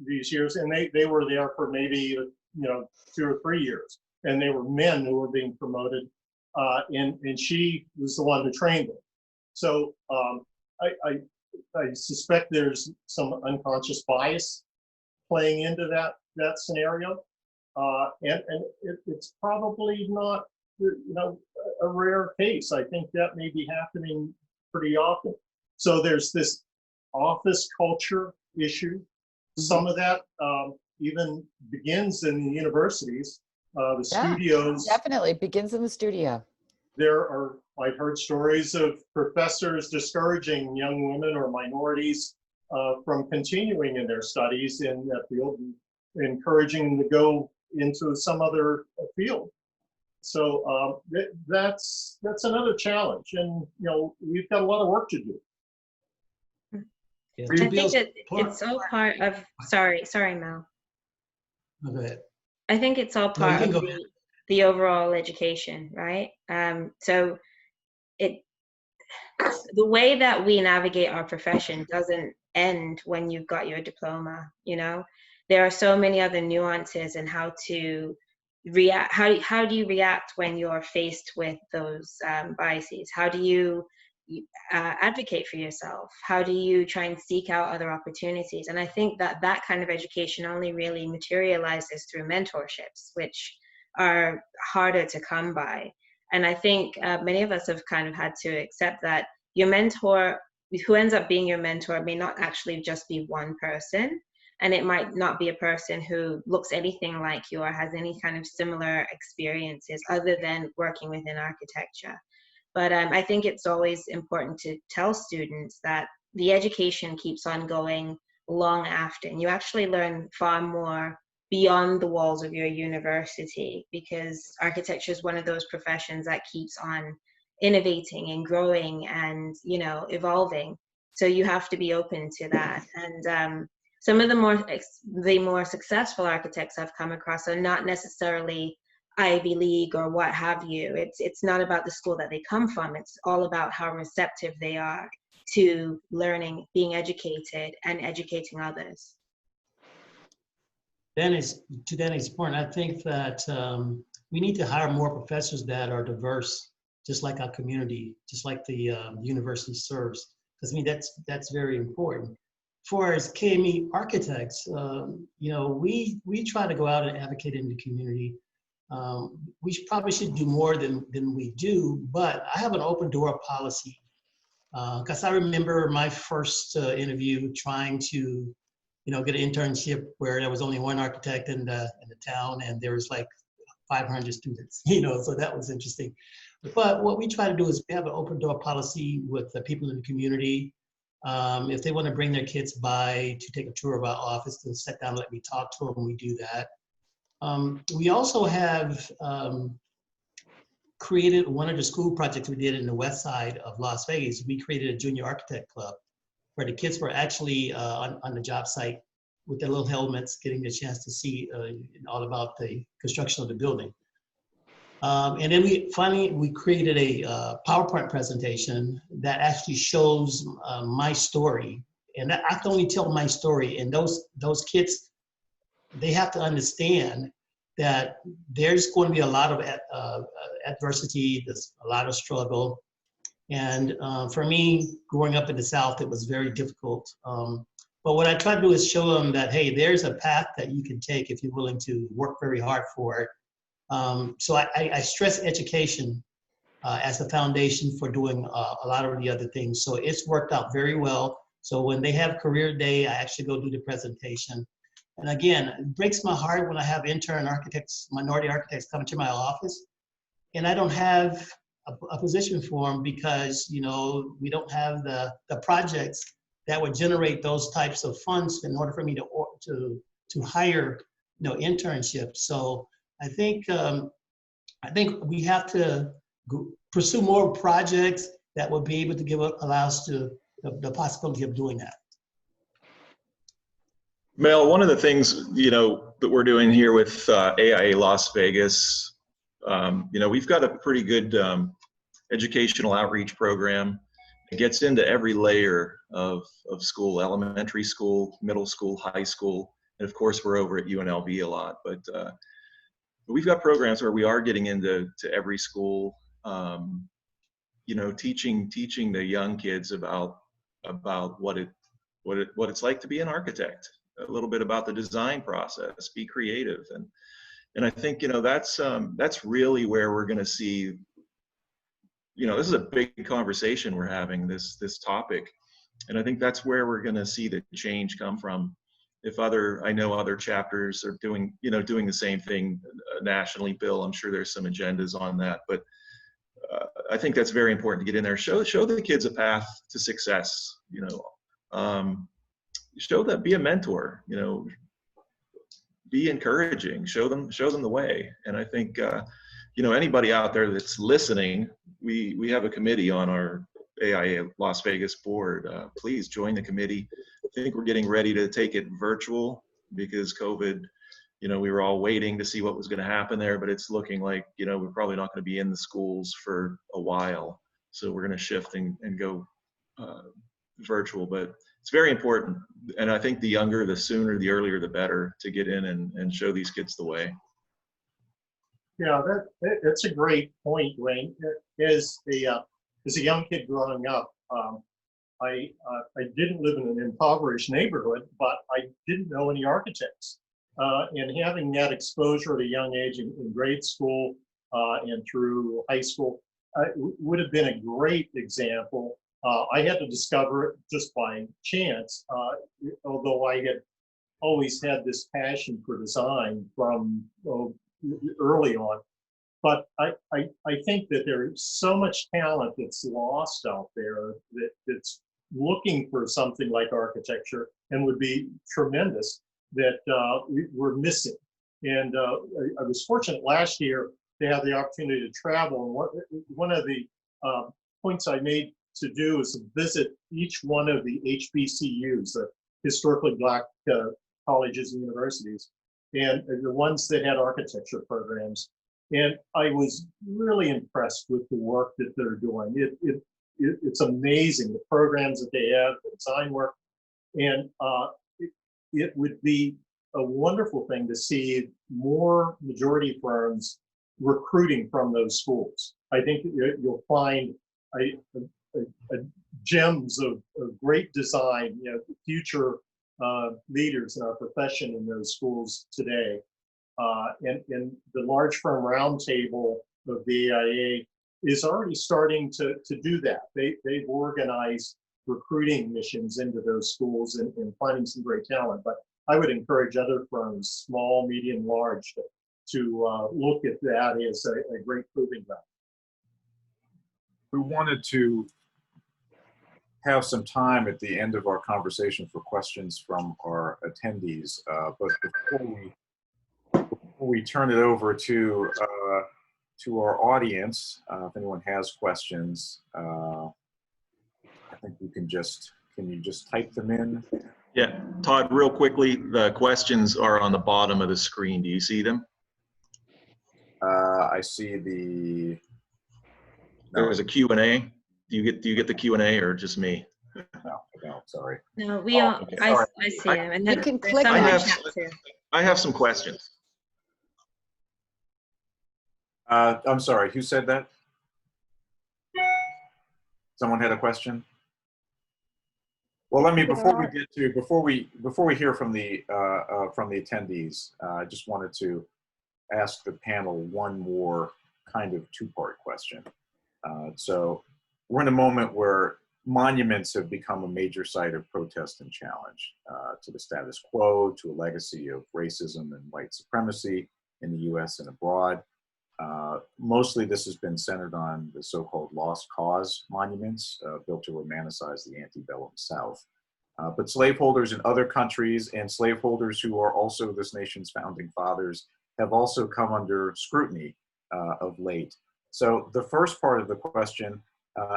S3: these years. And they were there for maybe 2 or 3 years. And they were men who were being promoted. And she was the one who trained them. So I suspect there's some unconscious bias playing into that scenario. And it's probably not, a rare case. I think that may be happening pretty often. So there's this office culture issue. Some of that even begins in the universities. The studios.
S7: Definitely begins in the studio.
S3: I've heard stories of professors discouraging young women or minorities from continuing in their studies in that field, and encouraging them to go into some other field. So that's another challenge, and we've got a lot of work to do.
S6: Yeah.
S5: I think that it's all part of. Sorry, Mel.
S6: Go ahead.
S5: I think it's all part of the overall education, right? So the way that we navigate our profession doesn't end when you've got your diploma. There are so many other nuances in how to react. How do you react when you're faced with those biases? How do you advocate for yourself? How do you try and seek out other opportunities? And I think that kind of education only really materializes through mentorships, which are harder to come by. And I think many of us have kind of had to accept that your mentor, who ends up being your mentor, may not actually just be one person. And it might not be a person who looks anything like you or has any kind of similar experiences other than working within architecture. But I think it's always important to tell students that the education keeps on going long after, and you actually learn far more beyond the walls of your university, because architecture is one of those professions that keeps on innovating and growing and evolving. So you have to be open to that. And some of the more successful architects I've come across are not necessarily Ivy League or what have you. It's not about the school that they come from. It's all about how receptive they are to learning, being educated, and educating others.
S6: To Danny's point, I think that we need to hire more professors that are diverse, just like our community, just like the university serves. Because that's very important. For as KME architects, we try to go out and advocate in the community. We probably should do more than we do, but I have an open door policy. Because I remember my first interview trying to, get an internship where there was only one architect in the town, and there was like 500 students, so that was interesting. But what we try to do is we have an open door policy with the people in the community. If they want to bring their kids by to take a tour of our office, to sit down and let me talk to them, we do that. We also have created one of the school projects we did in the west side of Las Vegas. We created a junior architect club where the kids were actually on the job site with their little helmets, getting the chance to see all about the construction of the building. And then we created a PowerPoint presentation that actually shows my story. And I can only tell my story. And those kids, they have to understand that there's going to be a lot of adversity, there's a lot of struggle. And for me, growing up in the South, it was very difficult. But what I try to do is show them that, hey, there's a path that you can take if you're willing to work very hard for it. So I stress education as the foundation for doing a lot of the other things. So it's worked out very well. So when they have career day, I actually go do the presentation. And again, it breaks my heart when I have intern architects, minority architects come to my office, and I don't have a position for them because, we don't have the projects that would generate those types of funds in order for me to hire, internships. So I think we have to pursue more projects that will be able to allow us the possibility of doing that.
S2: Mel, one of the things, that we're doing here with AIA Las Vegas, we've got a pretty good educational outreach program. It gets into every layer of school, elementary school, middle school, high school, and of course we're over at UNLV a lot, but we've got programs where we are getting into every school, teaching the young kids about what it's like to be an architect, a little bit about the design process, be creative, and I think that's really where we're going to see. This is a big conversation we're having, this topic, and I think that's where we're going to see the change come from. I know other chapters are doing the same thing nationally. Bill, I'm sure there's some agendas on that, but I think that's very important to get in there. Show the kids a path to success. Show that, be a mentor. Be encouraging. Show them the way. And I think anybody out there that's listening, we have a committee on our AIA Las Vegas board. Please join the committee. I think we're getting ready to take it virtual because COVID. We were all waiting to see what was going to happen there, but it's looking like, we're probably not going to be in the schools for a while. So we're going to shift and go virtual, but it's very important. And I think the younger, the sooner, the earlier, the better to get in and show these kids the way.
S3: Yeah, that's a great point, Dwayne. As a young kid growing up, I didn't live in an impoverished neighborhood, but I didn't know any architects. And having that exposure at a young age in grade school and through high school would have been a great example. I had to discover it just by chance, although I had always had this passion for design from early on. But I think that there's so much talent that's lost out there that's looking for something like architecture and would be tremendous that we're missing. And I was fortunate last year to have the opportunity to travel. And one of the points I made to do is to visit each one of the HBCUs, the historically Black colleges and universities, and the ones that had architecture programs. And I was really impressed with the work that they're doing. It's amazing, the programs that they have, the design work. And it would be a wonderful thing to see more majority firms recruiting from those schools. I think you'll find gems of great design, future leaders in our profession in those schools today. And the large firm roundtable of the AIA is already starting to do that. They've organized recruiting missions into those schools and finding some great talent. But I would encourage other firms, small, medium, large, to look at that as a great proving ground.
S4: We wanted to have some time at the end of our conversation for questions from our attendees. But before we turn it over to our audience, if anyone has questions, I think you can you just type them in?
S2: Yeah, Todd, real quickly, the questions are on the bottom of the screen. Do you see them?
S4: I see the.
S2: There was a Q&A. Do you get the Q&A or just me?
S4: No, sorry.
S5: No, we all.
S2: Okay.
S5: I see them, and then
S7: You can
S5: there's
S7: click
S5: some
S7: on
S5: in the
S7: it.
S5: chat too.
S2: I have some questions.
S4: I'm sorry. Who said that? Someone had a question. Well, let me before we hear from the attendees, I just wanted to ask the panel one more kind of two-part question. So we're in a moment where monuments have become a major site of protest and challenge to the status quo, to a legacy of racism and white supremacy in the U.S. and abroad. Mostly this has been centered on the so-called lost cause monuments built to romanticize the antebellum South. But slaveholders in other countries and slaveholders who are also this nation's founding fathers have also come under scrutiny of late. So the first part of the question,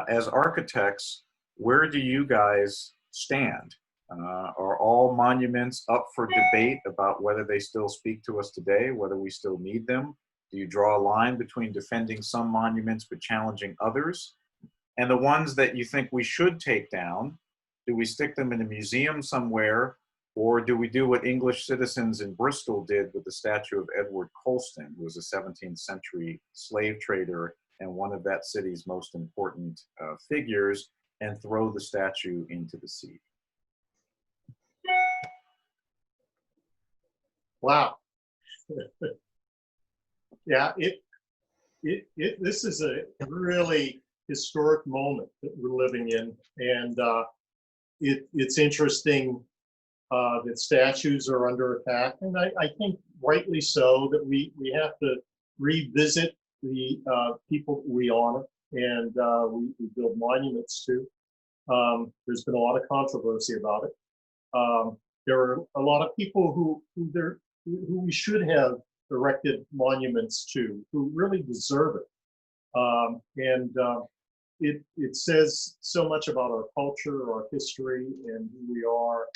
S4: as architects, where do you guys stand Are all monuments up for debate about whether they still speak to us today, whether we still need them? Do you draw a line between defending some monuments but challenging others? And the ones that you think we should take down, do we stick them in a museum somewhere, or do we do what English citizens in Bristol did with the statue of Edward Colston, who was a 17th century slave trader and one of that city's most important figures, and throw the statue into the sea?
S3: Wow. Yeah, this is a really historic moment that we're living in, and it's interesting that statues are under attack, and I think rightly so, that we have to revisit the people we honor and we build monuments to. There's been a lot of controversy about it. There are a lot of people who we should have erected monuments to, who really deserve it. It says so much about our culture, our history, and who we are.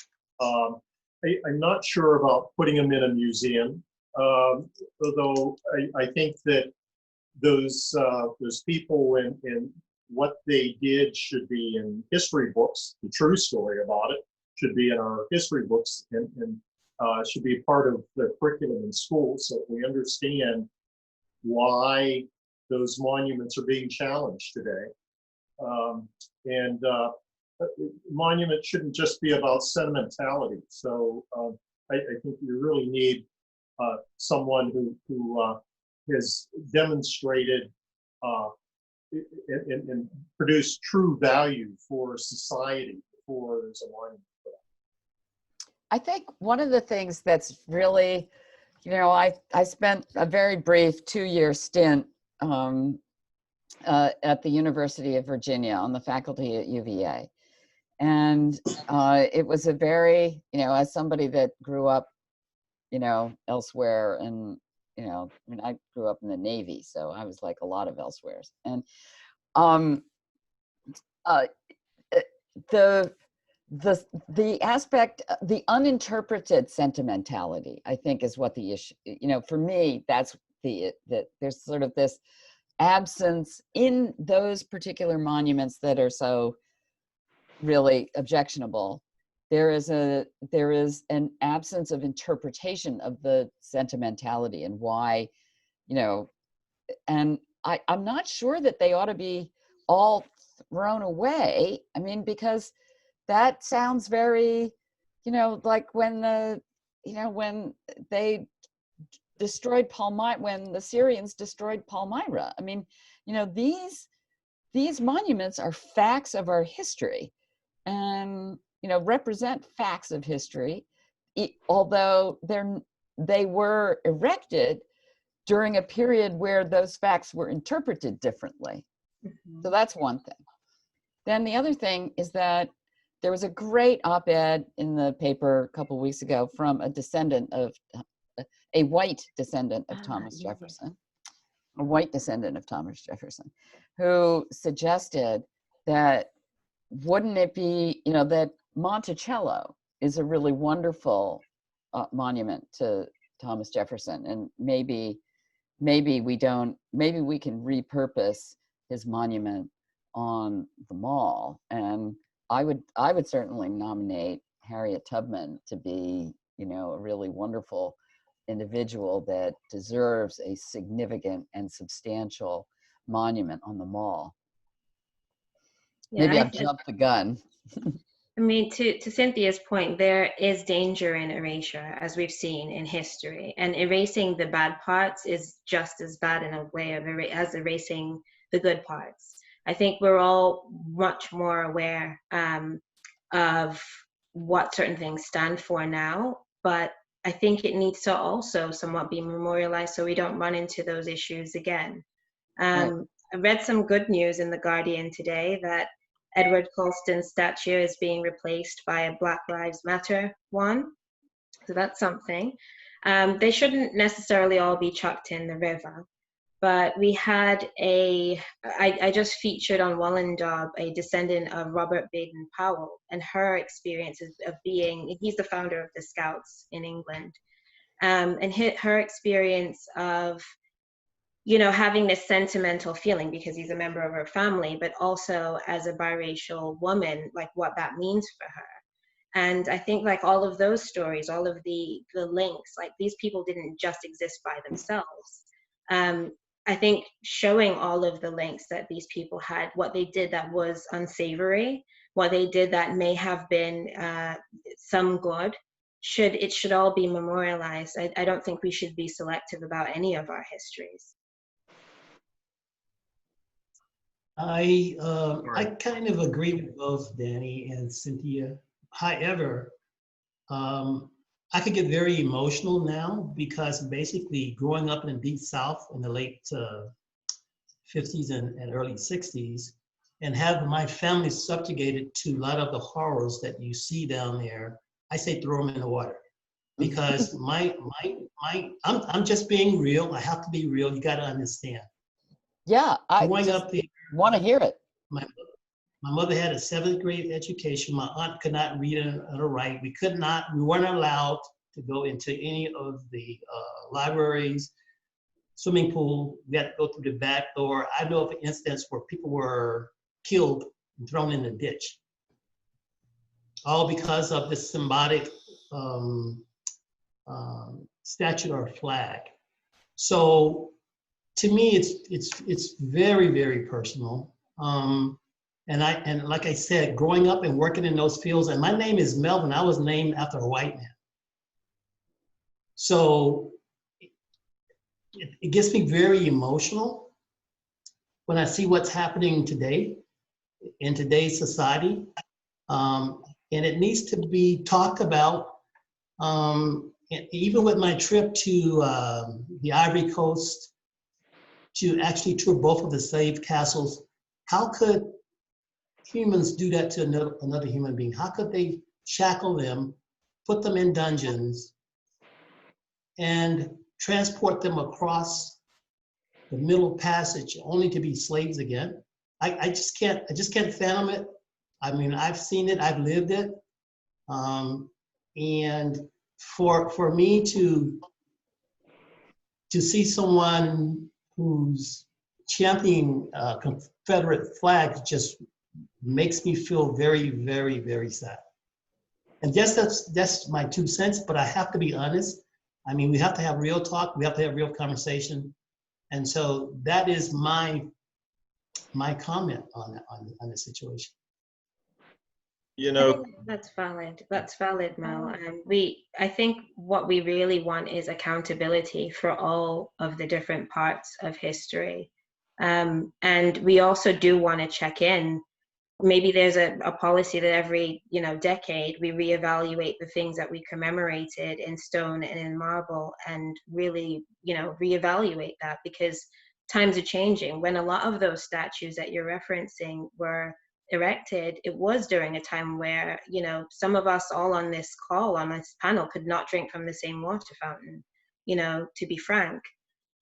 S3: I'm not sure about putting them in a museum, although I think that those people and what they did should be in history books. The true story about it should be in our history books, and should be part of the curriculum in school, so that we understand why those monuments are being challenged today. Monuments shouldn't just be about sentimentality. So I think you really need someone who has demonstrated and produced true value for society before there's a monument.
S7: I think one of the things that's really, I spent a very brief 2-year stint at the University of Virginia on the faculty at UVA. And it was a very, as somebody that grew up, elsewhere, and, I grew up in the Navy, so I was like a lot of elsewheres. And the aspect, the uninterpreted sentimentality, I think, is what the issue, for me, that's that there's sort of this absence in those particular monuments that are so really objectionable. There is an absence of interpretation of the sentimentality and why, and I'm not sure that they ought to be all thrown away. I mean, because that sounds very, like when when they destroyed Palmyra, when the Syrians destroyed Palmyra. I mean, these monuments are facts of our history, and represent facts of history, although they were erected during a period where those facts were interpreted differently. Mm-hmm. So that's one thing. Then the other thing is that there was a great op-ed in the paper a couple of weeks ago from a white descendant of Thomas Jefferson, a white descendant of Thomas Jefferson, who suggested that wouldn't it be, that Monticello is a really wonderful monument to Thomas Jefferson, and maybe we can repurpose his monument on the Mall. And I would certainly nominate Harriet Tubman to be, a really wonderful individual that deserves a significant and substantial monument on the Mall. Yeah, maybe I've jumped the gun.
S5: I mean, to Cynthia's point, there is danger in erasure, as we've seen in history, and erasing the bad parts is just as bad in a way as erasing the good parts. I think we're all much more aware of what certain things stand for now, but I think it needs to also somewhat be memorialized so we don't run into those issues again. Right. I read some good news in The Guardian today that Edward Colston's statue is being replaced by a Black Lives Matter one. So that's something. They shouldn't necessarily all be chucked in the river. but we had I just featured on WALLEN daub a descendant of Robert Baden-Powell, and her experiences of being, he's the founder of the Scouts in England, and her experience of, having this sentimental feeling because he's a member of her family, but also as a biracial woman, like what that means for her. And I think like all of those stories, all of the links, like these people didn't just exist by themselves. I think showing all of the links that these people had, what they did that was unsavory, what they did that may have been some good, it should all be memorialized. I don't think we should be selective about any of our histories.
S6: I kind of agree with both Danny and Cynthia. However, I could get very emotional now because basically growing up in the Deep South in the late 50s and early 60s, and have my family subjugated to a lot of the horrors that you see down there, I say throw them in the water. Because I'm just being real. I have to be real. You got to understand.
S7: Yeah, I
S6: Growing up there,
S7: want to hear it.
S6: My mother had a 7th grade education. My aunt could not read or write. We weren't allowed to go into any of the libraries, swimming pool. We had to go through the back door. I know of an instance where people were killed and thrown in the ditch. All because of this symbolic statue or flag. So to me, it's very, very personal. And like I said, growing up and working in those fields, and my name is Melvin. I was named after a white man. So it gets me very emotional when I see what's happening today in today's society. And it needs to be talked about. Even with my trip to the Ivory Coast to actually tour both of the slave castles, how could humans do that to another human being? How could they shackle them, put them in dungeons, and transport them across the Middle Passage only to be slaves again? I just can't fathom it. I mean, I've seen it, I've lived it. And for me to see someone who's championing Confederate flag just makes me feel very, very, very sad. And that's my 2 cents, but I have to be honest. I mean, we have to have real talk, we have to have real conversation. And so that is my comment on the situation.
S5: That's valid. That's valid, Mel. I think what we really want is accountability for all of the different parts of history. And we also do want to check in. Maybe there's a policy that every decade we reevaluate the things that we commemorated in stone and in marble, and really reevaluate that, because times are changing. When a lot of those statues that you're referencing were erected, it was during a time where some of us all on this call, on this panel, could not drink from the same water fountain, to be frank.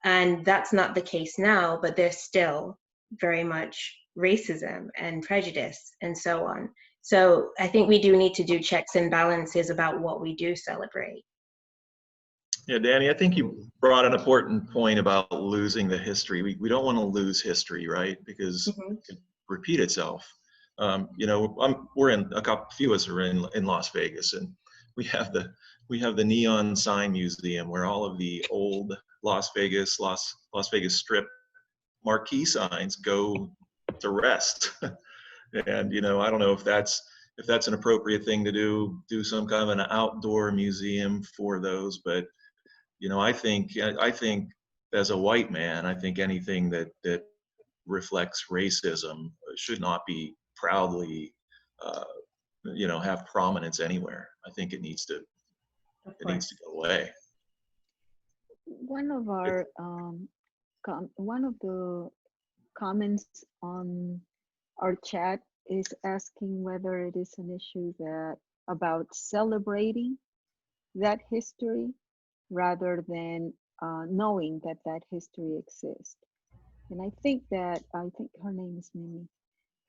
S5: And that's not the case now, but there's still very much racism and prejudice and so on. So I think we do need to do checks and balances about what we do celebrate.
S2: Yeah, Danny, I think you brought an important point about losing the history. We don't want to lose history, right? Because it could repeat itself. We're in a few of us are in Las Vegas, and we have the Neon Sign Museum, where all of the old Las Vegas Strip marquee signs go to rest. And I don't know if that's an appropriate thing to do some kind of an outdoor museum for those, but I think as a white man, I think anything that reflects racism should not be proudly have prominence anywhere. I think it needs to go away.
S8: One of our one of the comments on our chat is asking whether it is an issue about celebrating that history rather than knowing that history exists. And I think her name is Mimi.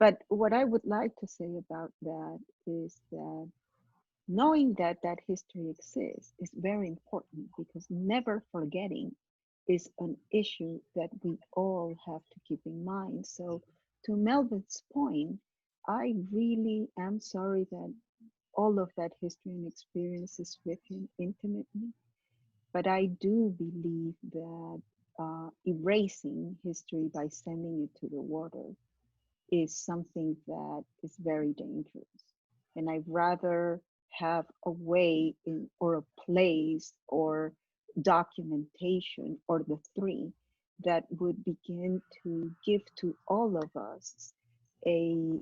S8: But what I would like to say about that is that knowing that that history exists is very important, because never forgetting is an issue that we all have to keep in mind. So to Melvin's point, I really am sorry that all of that history and experience is with him intimately. But I do believe that erasing history by sending it to the water is something that is very dangerous. And I'd rather have a way in, or a place or documentation, or the three, that would begin to give to all of us a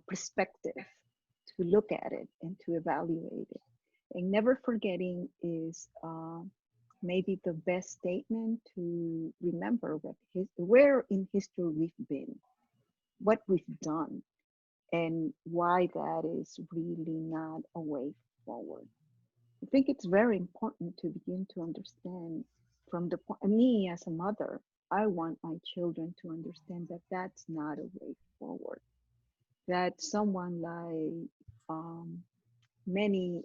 S8: perspective to look at it and to evaluate it. And never forgetting is maybe the best statement to remember where in history we've been, what we've done, and why that is really not a way forward. I think it's very important to begin to understand from the point, me as a mother, I want my children to understand that that's not a way forward. That someone like many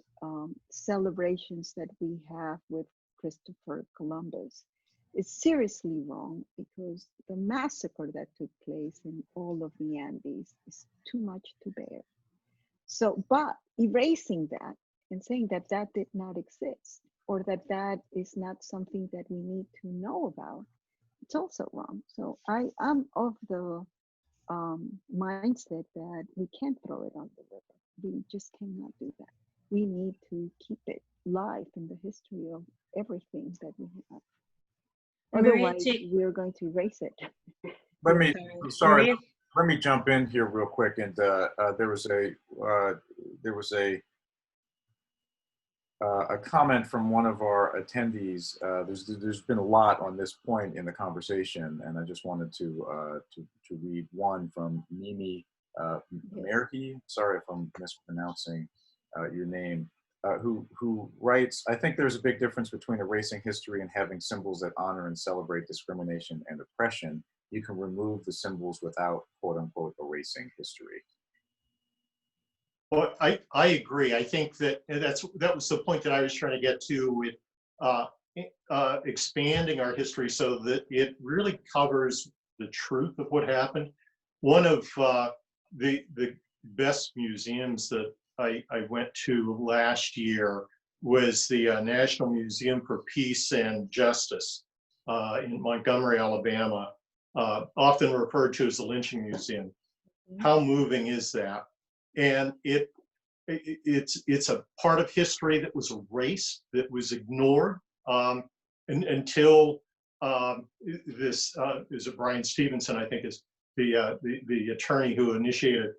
S8: celebrations that we have with Christopher Columbus is seriously wrong, because the massacre that took place in all of the Andes is too much to bear. So, but erasing that and saying that that did not exist, or that that is not something that we need to know about, it's also wrong. So I'm of the mindset that we can't throw it on the river. We just cannot do that. We need to keep it live in the history of everything that we have. Otherwise, we're going to erase it.
S4: Let me jump in here real quick. And there was a comment from one of our attendees. There's been a lot on this point in the conversation, and I just wanted to read one from Mimi Merhi. Sorry if I'm mispronouncing your name. Who writes, I think there's a big difference between erasing history and having symbols that honor and celebrate discrimination and oppression. You can remove the symbols without, quote unquote, erasing history.
S3: Well, I agree. I think that that was the point that I was trying to get to with expanding our history so that it really covers the truth of what happened. One of the best museums that I went to last year was the National Museum for Peace and Justice in Montgomery, Alabama, often referred to as the Lynching Museum. How moving is that? And it's a part of history that was erased, that was ignored until this is it Brian Stevenson, I think, is the attorney who initiated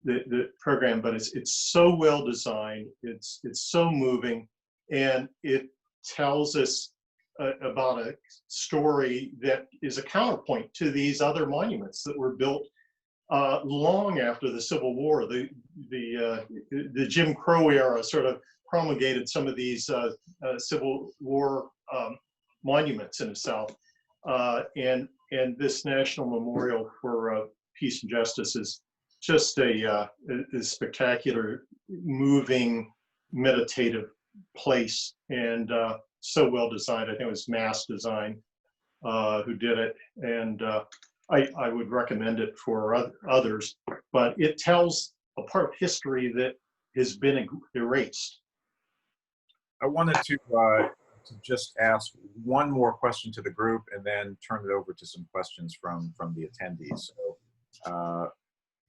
S3: the program. But it's so well designed, it's so moving, and it tells us about a story that is a counterpoint to these other monuments that were built long after the Civil War. The Jim Crow era sort of promulgated some of these Civil War monuments in the South, and this National Memorial for Peace and Justice is just a spectacular, moving, meditative place, and so well designed. I think it was Mass Design who did it, and I would recommend it for others, but it tells a part of history that has been erased.
S4: I wanted to just ask one more question to the group and then turn it over to some questions from the attendees. So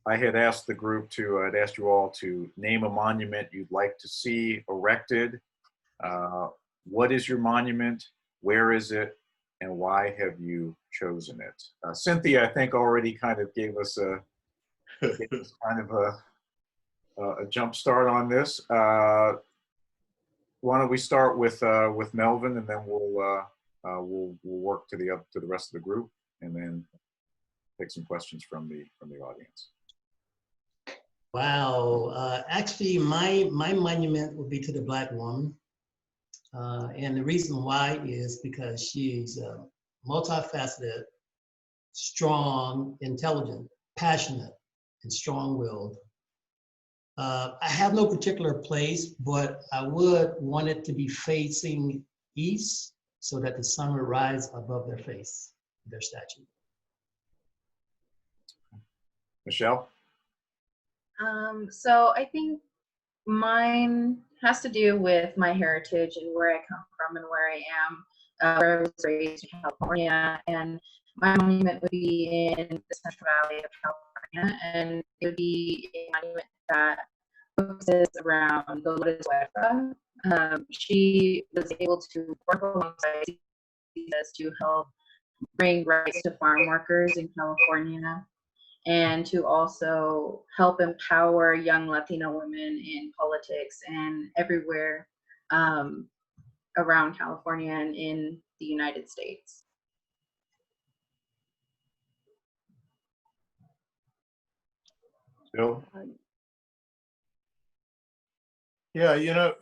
S4: I had asked the group I'd asked you all to name a monument you'd like to see erected. What is your monument? Where is it? And why have you chosen it? Cynthia, I think, already kind of gave us a jump start on this. Why don't we start with Melvin, and then we'll work to the rest of the group, and then take some questions from the audience.
S6: Wow, actually, my monument would be to the Black woman. And the reason why is because she's multifaceted, strong, intelligent, passionate, and strong-willed. I have no particular place, but I would want it to be facing east so that the sun would rise above their face, their statue.
S4: Michelle?
S9: So I think mine has to do with my heritage and where I come from and where I am, where I was raised in California. And my monument would be in the Central Valley of California, and it would be a monument that focuses around the Lotus wife. She was able to work alongside us to help bring rights to farm workers in California, and to also help empower young Latino women in politics and everywhere around California and in the United States.
S4: Bill?
S3: Yeah, you know,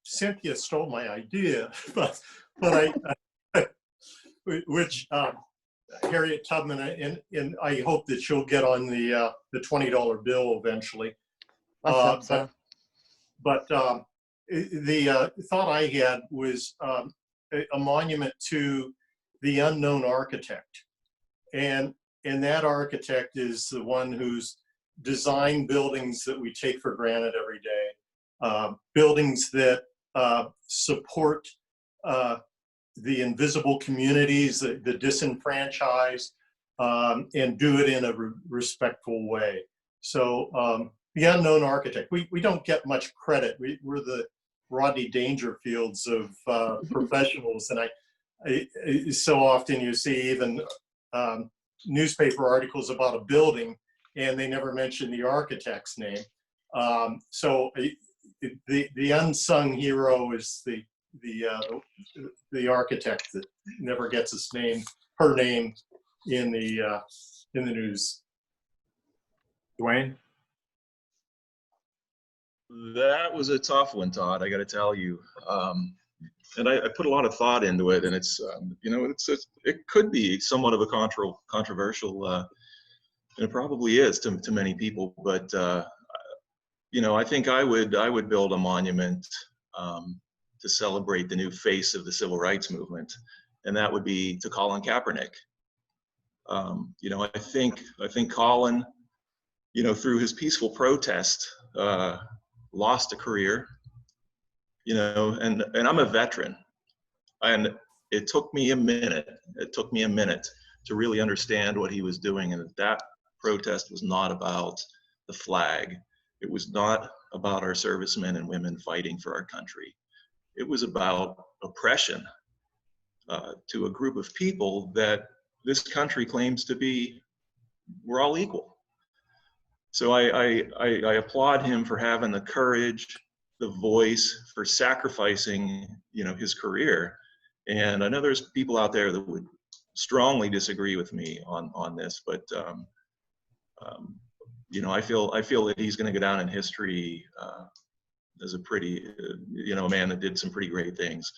S3: Cynthia stole my idea, but which Harriet Tubman, and I hope that she'll get on the $20 bill eventually.
S7: Let's hope so.
S3: But the thought I had was a monument to the unknown architect, and that architect is the one who's designed buildings that we take for granted every day, buildings that support the invisible communities, the disenfranchised, and do it in a respectful way. So the unknown architect, we don't get much credit. We're the Rodney Dangerfields of professionals, and I so often you see even newspaper articles about a building, and they never mention the architect's name. So the unsung hero is the architect that never gets her name in the news.
S4: Dwayne?
S2: That was a tough one, Todd, I got to tell you. And I put a lot of thought into it, and it's, you know, it could be somewhat of a controversial, and it probably is to many people, but, you know, I think I would build a monument to celebrate the new face of the civil rights movement, and that would be to Colin Kaepernick. You know, I think Colin, you know, through his peaceful protest, lost a career, you know, and I'm a veteran, and it took me a minute to really understand what he was doing, and that protest was not about the flag. It was not about our servicemen and women fighting for our country. It was about oppression to a group of people that this country claims to be, we're all equal. So I applaud him for having the courage, the voice, for sacrificing, you know, his career. And I know there's people out there that would strongly disagree with me on this, but you know, I feel that he's going to go down in history as a pretty, you know, a man that did some pretty great things.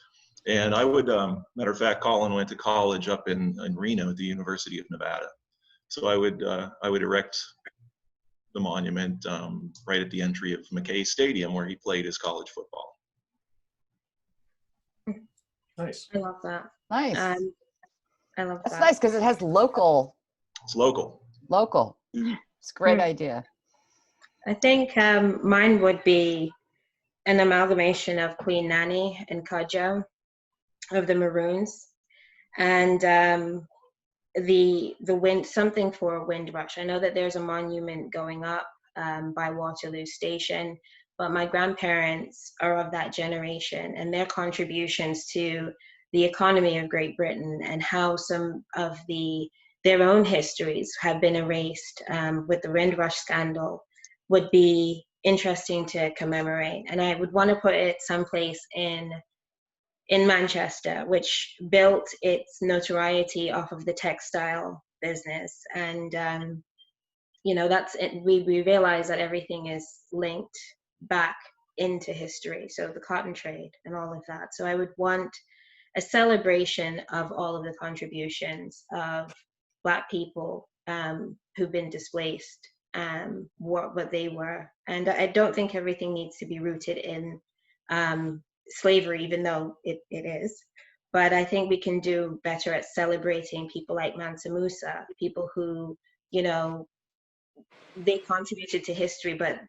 S2: And I would, matter of fact, Colin went to college up in Reno at the University of Nevada. So I would erect the monument right at the entry of McKay Stadium, where he played his college football.
S3: Nice.
S9: I love that.
S7: Nice.
S9: I love
S7: That's
S9: that.
S7: nice because it has local.
S2: It's local.
S7: Local. It's a great idea.
S5: I think mine would be an amalgamation of Queen Nanny and Cudjoe of the Maroons, and the wind, something for Windrush. I know that there's a monument going up by Waterloo Station, but my grandparents are of that generation, and their contributions to the economy of Great Britain and how some of their own histories have been erased with the Windrush scandal would be interesting to commemorate. And I would want to put it someplace in Manchester, which built its notoriety off of the textile business. And, you know, that's it. We realize that everything is linked back into history. So the cotton trade and all of that. So I would want a celebration of all of the contributions of Black people who've been displaced, what they were. And I don't think everything needs to be rooted in slavery, even though it is. But I think we can do better at celebrating people like Mansa Musa, people who, you know, they contributed to history, but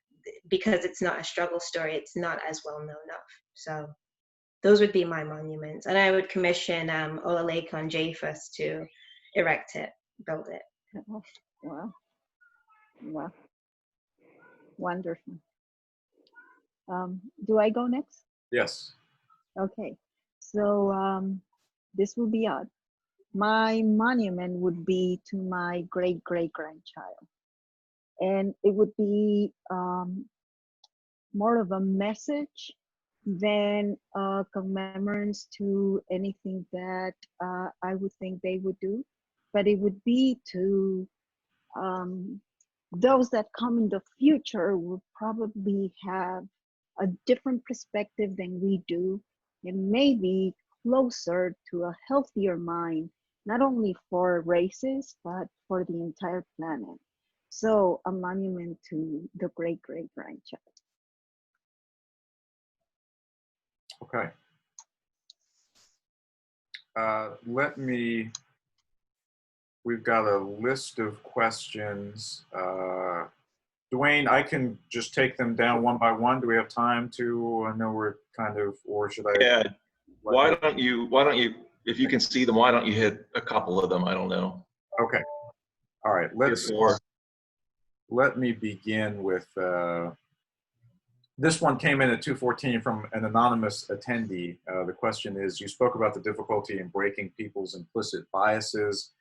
S5: because it's not a struggle story, it's not as well known of. So those would be my monuments. And I would commission Olalekan Japhus to erect it, build it.
S8: Oh, wow. Wow. Wonderful. Do I go next?
S4: Yes.
S8: Okay. So this will be odd. My monument would be to my great-great-grandchild. And it would be more of a message than a commemorance to anything that I would think they would do. But it would be to those that come in the future will probably have a different perspective than we do, and maybe closer to a healthier mind, not only for races, but for the entire planet. So a monument to the great-great-grandchild.
S4: Okay. We've got a list of questions. Dwayne, I can just take them down one by one. Do we have time to, I know we're kind of, or should I?
S2: Yeah. Why don't you, if you can see them, why don't you hit a couple of them? I don't know.
S4: Okay. All right. Let me begin with, this one came in at 2:14 from an anonymous attendee. The question is, you spoke about the difficulty in breaking people's implicit biases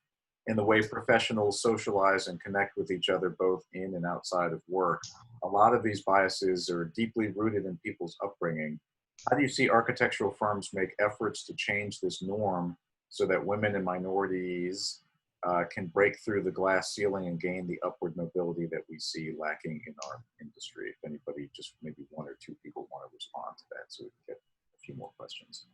S4: in the way professionals socialize and connect with each other both in and outside of work. A lot of these biases are deeply rooted in people's upbringing. How do you see architectural firms make efforts to change this norm so that women and minorities can break through the glass ceiling and gain the upward mobility that we see lacking in our industry? If anybody, just maybe one or two people want to respond to that so we can get a few more questions.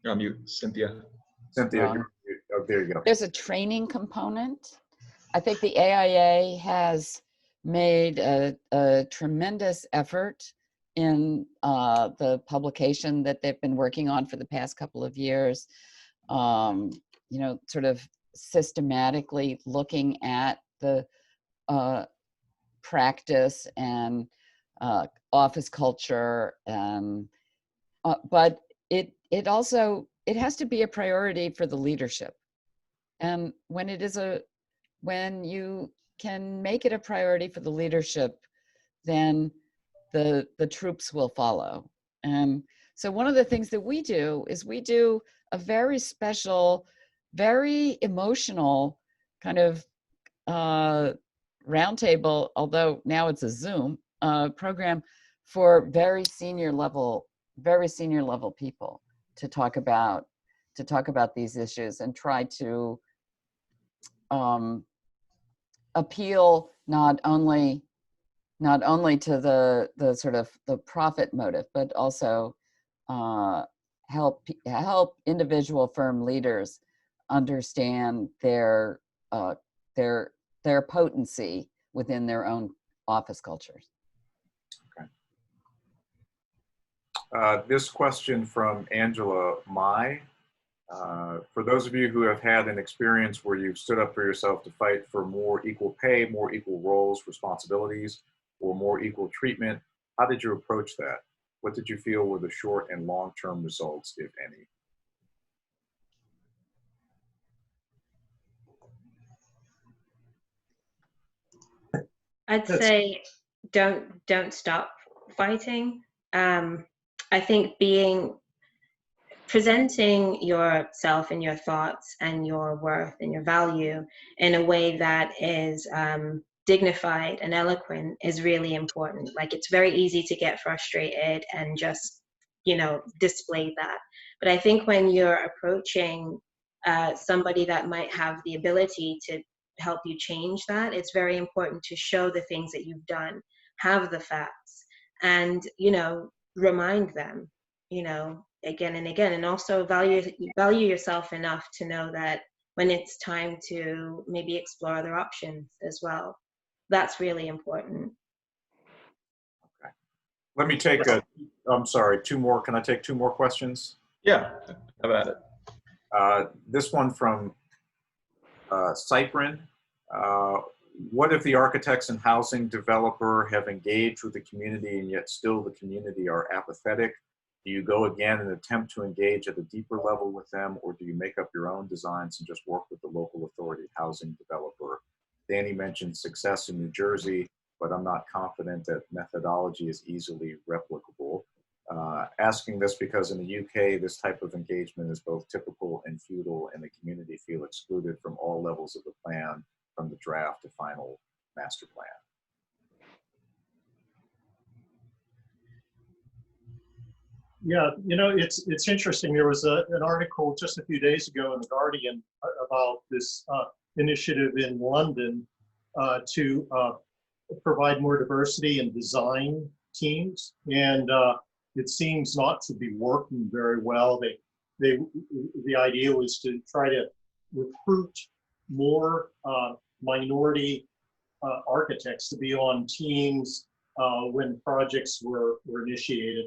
S2: You're on mute, Cynthia.
S4: Cynthia, oh, there you go.
S7: There's a training component. I think the AIA has made a tremendous effort in the publication that they've been working on for the past couple of years. You know, sort of systematically looking at the practice and office culture, but it also, it has to be a priority for the leadership. And when you can make it a priority for the leadership, then the troops will follow. And so one of the things that we do is we do a very special, very emotional kind of roundtable, although now it's a Zoom program for very senior level people to talk about these issues and try to appeal not only to the sort of the profit motive, but also help individual firm leaders understand their potency within their own office cultures.
S4: Okay. This question from Angela Mai. For those of you who have had an experience where you've stood up for yourself to fight for more equal pay, more equal roles, responsibilities, or more equal treatment, how did you approach that? What did you feel were the short and long-term results, if any?
S5: I'd say don't stop fighting. I think presenting yourself and your thoughts and your worth and your value in a way that is dignified and eloquent is really important. Like, it's very easy to get frustrated and just, you know, display that. But I think when you're approaching somebody that might have the ability to help you change that, it's very important to show the things that you've done, have the facts, and, you know, remind them, you know, again and again, and also value yourself enough to know that when it's time to maybe explore other options as well. That's really important.
S4: Okay. Let me take I'm sorry, two more. Can I take two more questions?
S2: Yeah, how about it?
S4: This one from Cyprin. What if the architects and housing developer have engaged with the community and yet still the community are apathetic? Do you go again and attempt to engage at a deeper level with them, or do you make up your own designs and just work with the local authority housing developer? Danny mentioned success in New Jersey, but I'm not confident that methodology is easily replicable. Asking this because in the UK, this type of engagement is both typical and feudal, and the community feel excluded from all levels of the plan, from the draft to final master plan.
S3: Yeah, you know, it's interesting. There was an article just a few days ago in The Guardian about this initiative in London to provide more diversity in design teams, and it seems not to be working very well. The idea was to try to recruit more minority architects to be on teams when projects were initiated.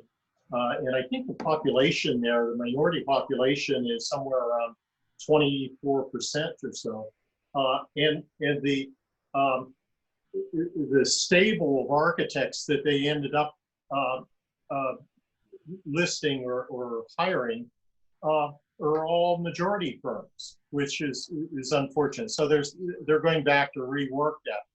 S3: And I think the population there, the minority population, is somewhere around 24% or so. And the stable of architects that they ended up listing or hiring are all majority firms, which is unfortunate. So they're going back to rework that.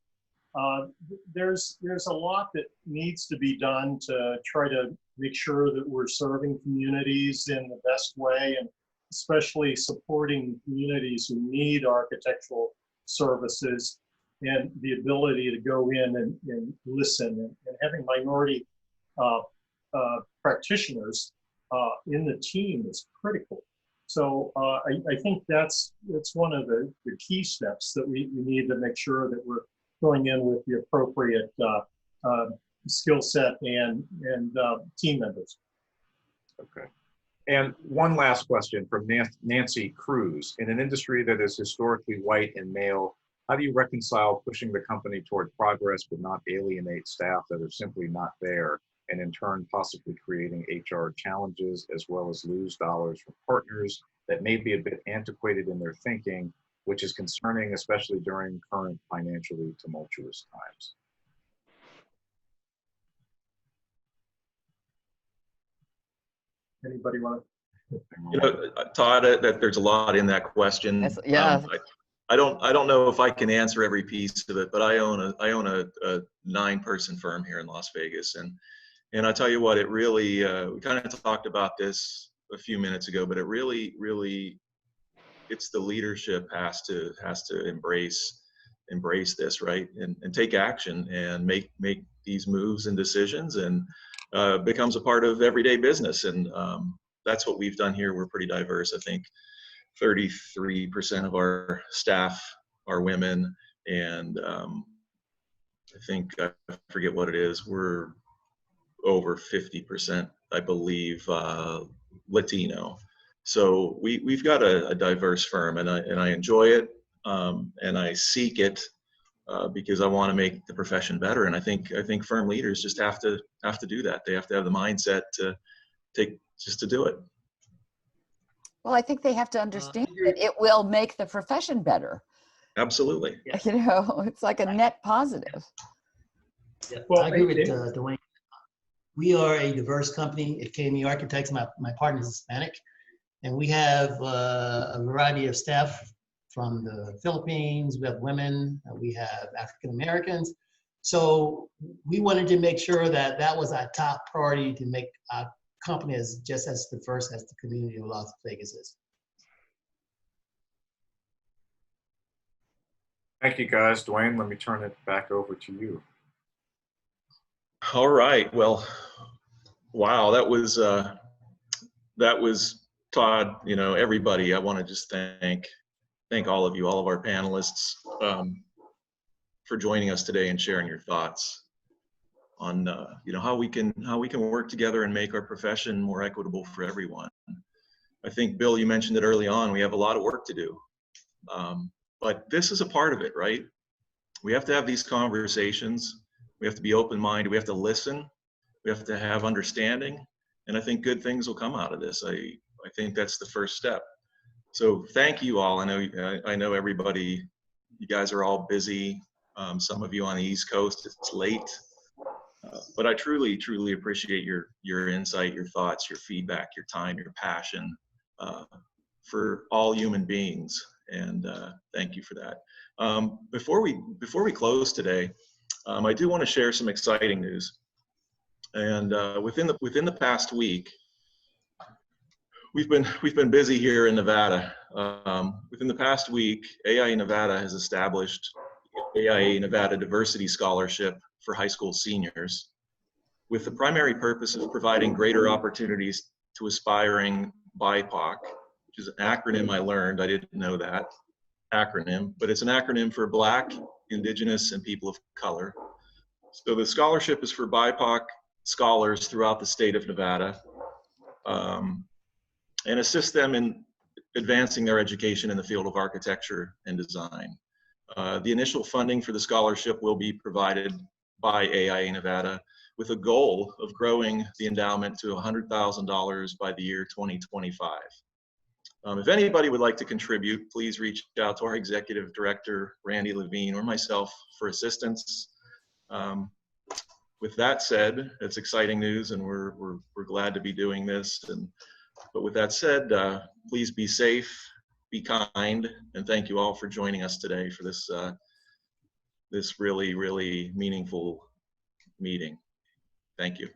S3: There's a lot that needs to be done to try to make sure that we're serving communities in the best way, and especially supporting communities who need architectural services and the ability to go in and listen, and having minority practitioners in the team is critical. So I think that's one of the key steps that we need to make sure that we're going in with the appropriate skill set and team members.
S4: Okay. And one last question from Nancy Cruz. In an industry that is historically white and male, how do you reconcile pushing the company toward progress but not alienate staff that are simply not there, and in turn possibly creating HR challenges as well as lose dollars from partners that may be a bit antiquated in their thinking, which is concerning, especially during current financially tumultuous times?
S3: Anybody want to?
S2: You know, Todd, that there's a lot in that question.
S7: Yes, yeah.
S2: I don't know if I can answer every piece of it, but I own a 9-person firm here in Las Vegas, and I tell you what, it really we kind of talked about this a few minutes ago, but it really it's the leadership has to embrace this, right, and take action and make these moves and decisions, and becomes a part of everyday business. And that's what we've done here. We're pretty diverse. I think 33% of our staff are women, and I think, I forget what it is, we're over 50%, I believe, Latino. So we've got a diverse firm, and I enjoy it, and I seek it because I want to make the profession better. And I think firm leaders just have to do that. They have to have the mindset to do it.
S7: Well, I think they have to understand that it will make the profession better.
S2: Absolutely.
S6: Yeah.
S7: You know, it's like a net positive.
S6: Yeah,
S3: Well,
S6: I agree with Dwayne. We are a diverse company at KME Architects. My partner is Hispanic, and we have a variety of staff from the Philippines. We have women, we have African Americans. So we wanted to make sure that that was our top priority, to make our company as just as diverse as the community of Las Vegas is.
S4: Thank you, guys. Dwayne, let me turn it back over to you.
S2: All right. Well, wow, that was Todd. You know, everybody. I want to just thank all of you, all of our panelists, for joining us today and sharing your thoughts. on you know, how we can work together and make our profession more equitable for everyone. I think, Bill, you mentioned it early on, we have a lot of work to do. But this is a part of it, right? We have to have these conversations. We have to be open-minded. We have to listen. We have to have understanding. And I think good things will come out of this. I think that's the first step. So thank you all. I know everybody, you guys are all busy. Some of you on the East Coast, it's late. But I truly, truly appreciate your insight, your thoughts, your feedback, your time, your passion for all human beings. And thank you for that. Before we close today, I do want to share some exciting news. And within the past week, we've been busy here in Nevada. Within the past week, AIA Nevada has established AIA Nevada Diversity Scholarship for high school seniors, with the primary purpose of providing greater opportunities to aspiring BIPOC, which is an acronym I learned. I didn't know that acronym, but it's an acronym for Black, Indigenous, and People of Color. So the scholarship is for BIPOC scholars throughout the state of Nevada, and assist them in advancing their education in the field of architecture and design. The initial funding for the scholarship will be provided by AIA Nevada, with a goal of growing the endowment to $100,000 by the year 2025. If anybody would like to contribute, please reach out to our executive director, Randy Levine, or myself for assistance. With that said, it's exciting news, and we're glad to be doing this. But with that said, please be safe, be kind, and thank you all for joining us today for this this really, really meaningful meeting. Thank you.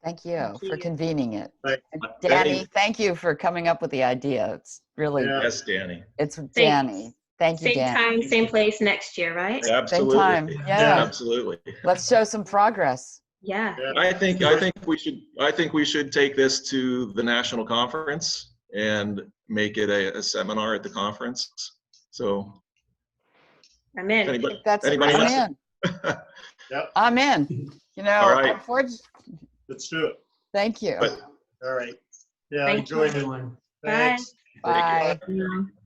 S7: Thank you for convening it.
S3: Right.
S7: And Danny, thank you for coming up with the idea. It's really,
S2: Yes, Danny.
S7: it's Danny. Thank you,
S5: Same
S7: Danny.
S5: time, same place next year, right?
S2: Absolutely.
S7: Same time, yeah.
S2: Absolutely.
S7: Let's show some progress.
S5: Yeah.
S2: I think we should take this to the national conference and make it a seminar at the conference. So
S5: I'm in.
S2: anybody
S7: I'm
S2: wants
S7: in.
S3: Yep.
S7: I'm in. You know,
S2: All right.
S3: Let's do it.
S7: Thank you.
S2: But-
S3: All right. Yeah,
S5: Thank
S3: enjoy
S5: you,
S3: it.
S6: everyone.
S3: Thanks.
S7: Bye.
S2: Thank you.
S5: Yeah.